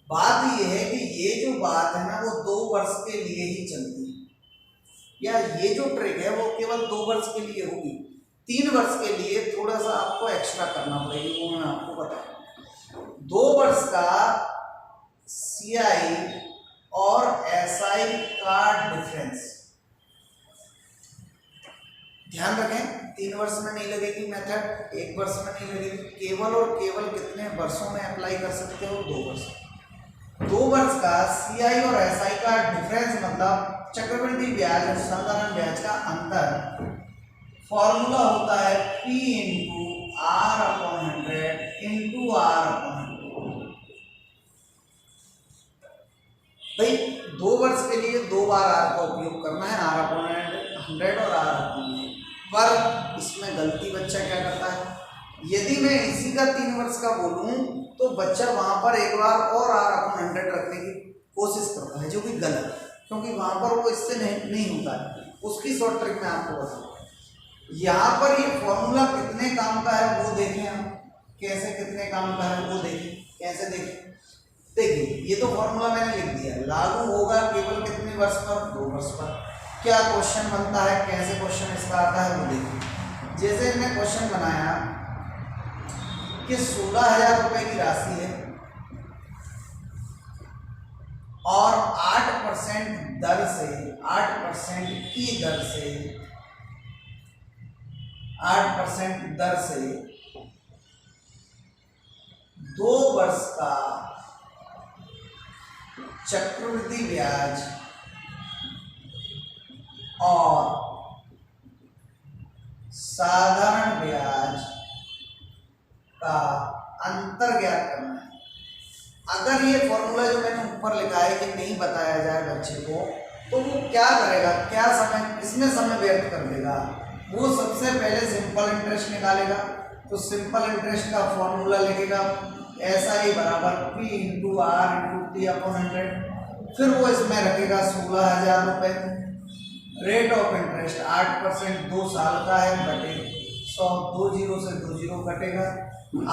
बात ये है कि ये जो बात है ना वो 2 वर्ष के लिए ही चलती है, या ये जो ट्रिक है वो केवल 2 वर्ष के लिए होगी। 3 वर्ष के लिए थोड़ा सा आपको एक्स्ट्रा करना पड़ेगी, वो मैं आपको बताऊँ। 2 वर्ष का CI और SI का डिफरेंस ध्यान रखें, 3 वर्ष में नहीं लगेगी मेथड, 1 वर्ष में नहीं लगेगी, केवल और केवल कितने वर्षों में अप्लाई कर सकते हो? 2 वर्ष। 2 वर्ष का CI और SI का डिफरेंस मतलब चक्रवृद्धि ब्याज और साधारण ब्याज का अंतर। फॉर्मूला होता है P into R/100 into R/100। भाई 2 वर्ष के लिए 2 बार R का उपयोग करना है, R/100 और R/100। पर इसमें गलती बच्चा क्या करता है, यदि मैं इसी का 3 वर्ष का बोलूं तो बच्चा वहां पर एक बार और R/100 रखने की कोशिश करता है, जो कि गलत है, क्योंकि वहां पर वो इससे नहीं होता है। उसकी शॉर्ट ट्रिक मैं आपको बताऊँ। यहाँ पर ये फॉर्मूला कितने काम का है वो देखें, हम कैसे कितने काम का है वो देखें, कैसे देखें। देखिए ये तो फॉर्मूला मैंने लिख दिया, लागू होगा केवल कितने वर्ष पर? 2 वर्ष पर। क्या क्वेश्चन बनता है, कैसे क्वेश्चन इसका आता है वो देखिए। जैसे हमने क्वेश्चन बनाया कि 16,000 रुपए की राशि है और 8% दर से 8% की दर से 8% दर से 2 वर्ष का चक्रवृद्धि ब्याज और साधारण ब्याज का अंतर ज्ञात करना है। अगर ये फॉर्मूला जो मैंने ऊपर लिखा है कि नहीं बताया जाए बच्चे को, तो वो क्या करेगा, क्या समय इसमें समय व्यर्थ कर देगा। वो सबसे पहले सिंपल इंटरेस्ट निकालेगा, तो सिंपल इंटरेस्ट का फॉर्मूला लिखेगा SI बराबर P into R into T/100। फिर वो इसमें रखेगा 16,000 रुपये। रेट ऑफ इंटरेस्ट 8% 2 साल का है, बटे 100, 2 जीरो से 2 जीरो कटेगा,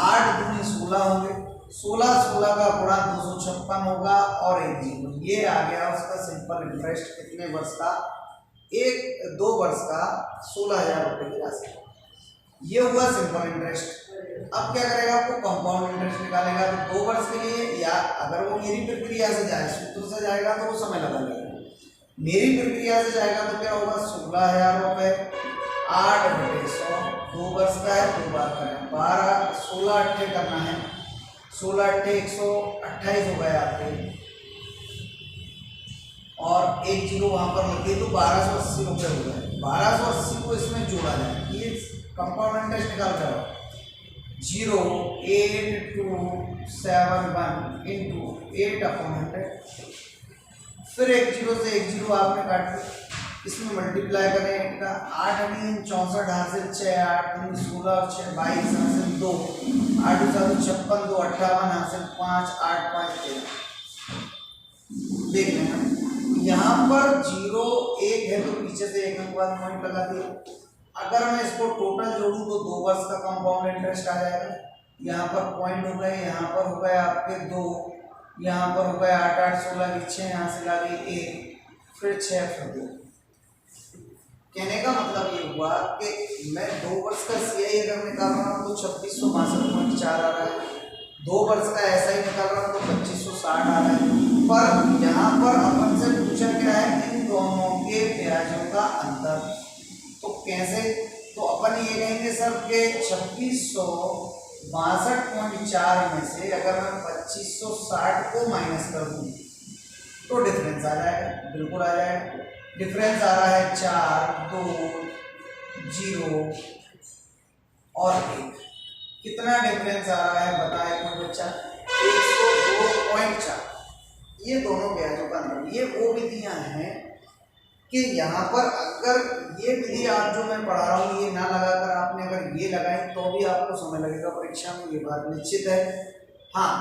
8 दूनी 16 होंगे, 16 का गुणा 256 होगा और 1 जीरो। ये आ गया उसका सिंपल इंटरेस्ट कितने वर्ष का? 2 वर्ष का 16,000 रुपये की राशि। ये हुआ सिंपल इंटरेस्ट। अब क्या करेगा, आपको कंपाउंड इंटरेस्ट निकालेगा। तो 2 वर्ष के लिए, या अगर वो मेरी प्रक्रिया से जाए, सूत्र से जाएगा तो वो समय लगा लेगा। मेरी प्रक्रिया से जाएगा तो क्या होगा, 16,000 रुपये 8/100, 2 वर्ष का है, 2 बार करें, 12 16 अट्ठे करना है, 16 अट्ठे 128 हो गए आपके, और 1 जीरो वहाँ पर लगे तो 1280 रुपये हो गए। 1280 को इसमें जोड़ा जाए, ये कंपाउंड इंटरेस्ट निकाल कर 0.8271 इंटू 8/100। फिर 1 जीरो से 1 जीरो आपने काट दिया, इसमें मल्टीप्लाई करें 8 का, 8 64 हासिल 6, 8 16 और 6 22 हासिल 2, 8 56 2 58 हासिल 5, 8 5 13। देख लेना यहाँ पर 0 1 है तो पीछे से 1 अंक बाद पॉइंट लगा दिया। अगर मैं इसको टोटल जोड़ूं तो 2 वर्ष का कंपाउंड इंटरेस्ट आ जाएगा। यहाँ पर पॉइंट हो गए, यहाँ पर हो गए आपके 2, यहाँ पर हो गए 8 8 16 की 6, यहाँ से लगी 1, फिर 6 फिर 2। कहने का मतलब ये हुआ कि मैं 2 वर्ष का CI अगर निकाल रहा हूँ तो 2662.4 आ रहा है, 2 वर्ष का SI निकाल रहा हूँ तो 2560 आ रहा है। पर यहाँ पर अपन से पूछा क्या है, इन दोनों के ब्याजों का अंतर। तो कैसे, तो अपन ये कहेंगे सर के 2662.4 में से अगर मैं 2560 को माइनस कर दूँ तो डिफरेंस आ जाएगा, बिल्कुल आ जाएगा। डिफरेंस आ रहा है 4 2 0 और 1। कितना डिफरेंस आ रहा है बताए कोई बच्चा? 102.4। ये दोनों ब्याजों का अंतर। ये वो विधियां हैं कि यहाँ पर अगर ये विधि आप जो मैं पढ़ा रहा हूँ ये ना लगाकर आपने अगर ये लगाई तो भी आपको समय लगेगा परीक्षा में, ये बात निश्चित है। हाँ,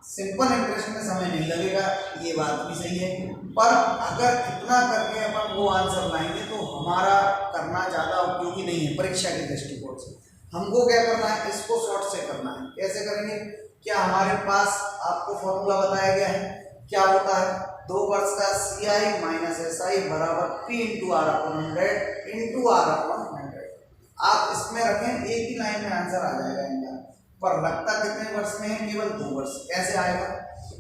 सिंपल इंटरेस्ट में समय नहीं लगेगा, ये बात भी सही है, पर अगर इतना करके अपन वो आंसर लाएंगे तो हमारा करना ज़्यादा उपयोगी नहीं है परीक्षा के दृष्टिकोण से। हमको क्या करना है, इसको शॉर्ट से करना है। कैसे करेंगे, क्या हमारे पास आपको फॉर्मूला बताया गया है, क्या होता है 2 वर्ष का CI माइनस SI बराबर P into r upon 100 into r upon 100। आप इसमें रखें, एक ही लाइन में आंसर आ जाएगा इनका, पर लगता कितने वर्ष में है, केवल 2 वर्ष। कैसे आएगा,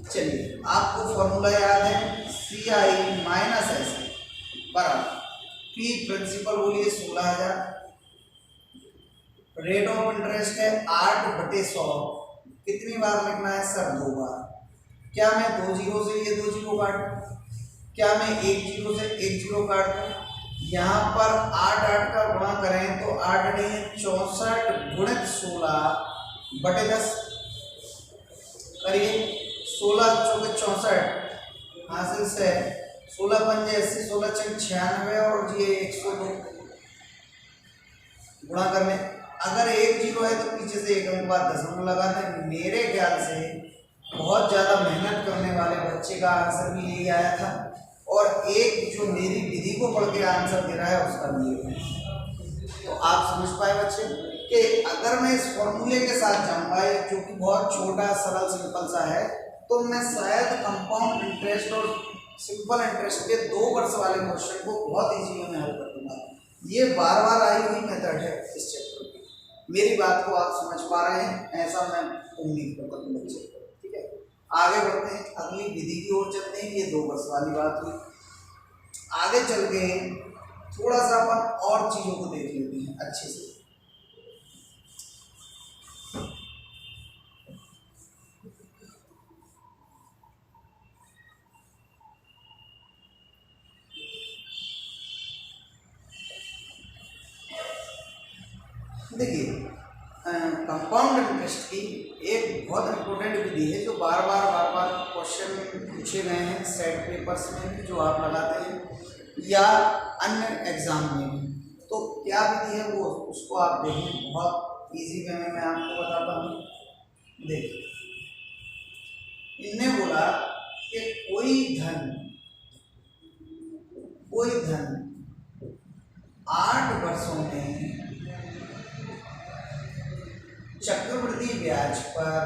चलिए आपको फॉर्मूला याद है, CI माइनस SI बराबर P प्रिंसिपल बोलिए 16,000, रेट ऑफ इंटरेस्ट है 8/100। कितनी बार लिखना है सर, 2 बार। क्या मैं 2 जीरो से ये 2 जीरो काट दूं, क्या मैं 1 जीरो से 1 जीरो काट दूं, यहाँ पर 8 का गुणा करें तो 8 नहीं 64 गुणित 16/10 करिए, 16 चौके 64 हासिल से 16 पंजे 80, 16 छक 96 और ये 102 गुणा करने। अगर 1 जीरो है तो पीछे से 1 अंक बाद दशमलव लगा दें। मेरे ख्याल से बहुत ज़्यादा मेहनत करने वाले बच्चे का आंसर भी यही आया था, और एक जो मेरी विधि को पढ़ के आंसर दे रहा है उसका भी ये। तो आप समझ पाए बच्चे कि अगर मैं इस फॉर्मूले के साथ जाऊँगा जो कि बहुत छोटा सरल सिंपल सा है, तो मैं शायद कंपाउंड इंटरेस्ट और सिंपल इंटरेस्ट के 2 वर्ष वाले क्वेश्चन को बहुत ईजी में हल कर दूंगा। ये बार बार आई हुई मेथड है इस चैप्टर की। मेरी बात को आप समझ पा रहे हैं, ऐसा मैं उम्मीद करता हूँ बच्चे। ठीक है, आगे बढ़ते हैं, अगली विधि की ओर चलते हैं। ये 2 वर्ष वाली बात हुई, आगे चल के थोड़ा सा अपन और चीज़ों को देख लेते हैं अच्छे से। देखिए, कंपाउंड इंटरेस्ट की एक बहुत इम्पोर्टेंट विधि है जो बार बार क्वेश्चन पूछे गए हैं सेट पेपर्स में भी, जो आप लगाते हैं या अन्य एग्जाम में भी। तो क्या विधि है वो, उसको आप देखें, बहुत इजी वे में मैं आपको बताता हूँ। देखिए, इनने बोला कि कोई धन 8 वर्षों में चक्रवृद्धि ब्याज पर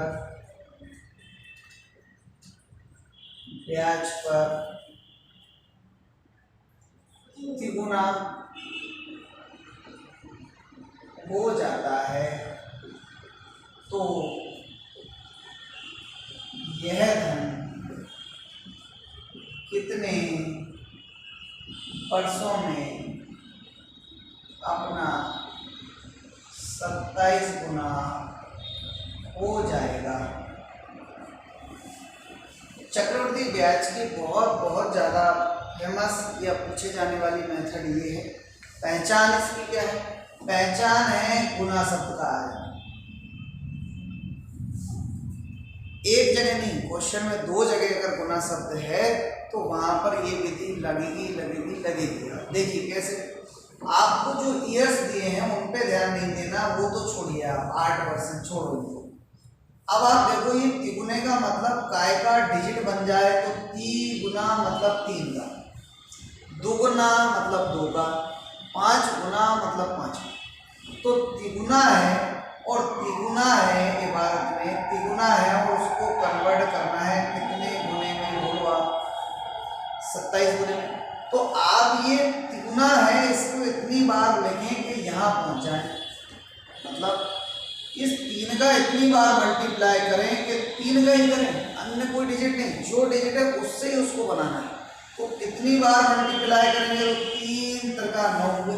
तिगुना हो जाता है, तो यह धन कितने वर्षों में अपना 27 गुना हो जाएगा। चक्रवृद्धि ब्याज की बहुत ज़्यादा फेमस या पूछे जाने वाली मेथड ये है। पहचान इसकी क्या है, पहचान है गुना शब्द का है। एक जगह नहीं, क्वेश्चन में 2 जगह अगर गुना शब्द है तो वहां पर ये विधि लगेगी। देखिए कैसे, आपको जो ईयर्स दिए हैं उन पे ध्यान नहीं देना, वो तो छोड़िए आप, 8% छोड़ो इनको। अब आप देखो, ये तिगुने का मतलब काय का डिजिट बन जाए तो 3 गुना मतलब 3 का, 2 गुना मतलब 2 का, 5 गुना मतलब 5। तो तिगुना है और तिगुना है, इबारत में तिगुना है और उसको कन्वर्ट करना है कितने गुने में, बोलो आप 27 गुने में। तो आप ये तिगुना है इसको इतनी बार लिखें कि यहाँ पहुँच जाए, मतलब इस 3 का इतनी बार मल्टीप्लाई करें कि 3 का ही करें, अन्य कोई डिजिट नहीं, जो डिजिट है उससे ही उसको बनाना है। तो कितनी बार मल्टीप्लाई करेंगे तो 3 का 9 हुए,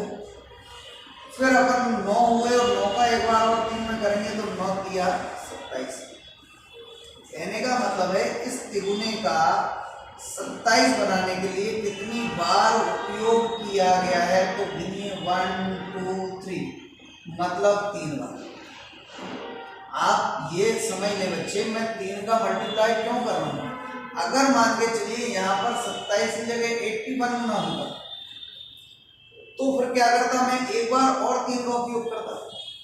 फिर अपन 9 हुए और 9 का एक बार और 3 में करेंगे तो 9 दिया 27। कहने का मतलब है इस तिगुने का 27 बनाने के लिए कितनी बार उपयोग किया गया है, तो गिनिए 1 2 3 मतलब 3 बार। आप ये समझ लें बच्चे, मैं 3 का मल्टीप्लाई क्यों कर रहा हूँ। अगर मान के चलिए यहाँ पर 27 की जगह 81 ना होता तो फिर क्या करता, मैं एक बार और 3 का उपयोग करता,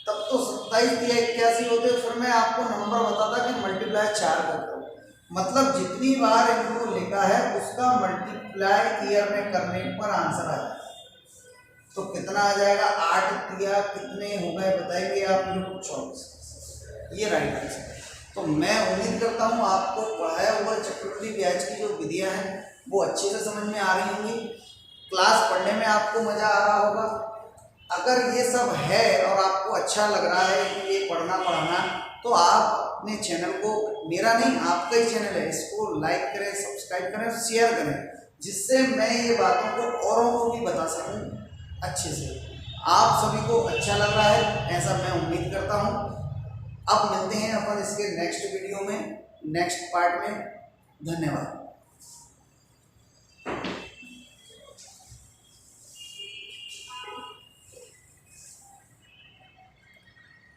तब तो 27 या 81 होते। फिर मैं आपको नंबर बताता कि मल्टीप्लाई 4 करता हूँ, मतलब जितनी बार इनको लिखा है उसका मल्टीप्लाई ईयर में करने पर आंसर आ जाएगा। तो कितना आ जाएगा, 8 या कितने हो गए बताएंगे आप मेरे को, 24, ये राइट आंसर है। तो मैं उम्मीद करता हूँ आपको पढ़ाया हुआ चक्रवृद्धि ब्याज की जो विधियाँ हैं वो अच्छे से समझ में आ रही होंगी, क्लास पढ़ने में आपको मज़ा आ रहा होगा। अगर ये सब है और आपको अच्छा लग रहा है कि ये पढ़ना पढ़ाना, तो आप अपने चैनल को, मेरा नहीं आपका ही चैनल है, इसको लाइक करें, सब्सक्राइब करें, शेयर करें, जिससे मैं ये बातों को औरों को भी बता सकूं अच्छे से। आप सभी को अच्छा लग रहा है ऐसा मैं उम्मीद करता हूँ। अब मिलते हैं अपन इसके नेक्स्ट वीडियो में, नेक्स्ट पार्ट में। धन्यवाद।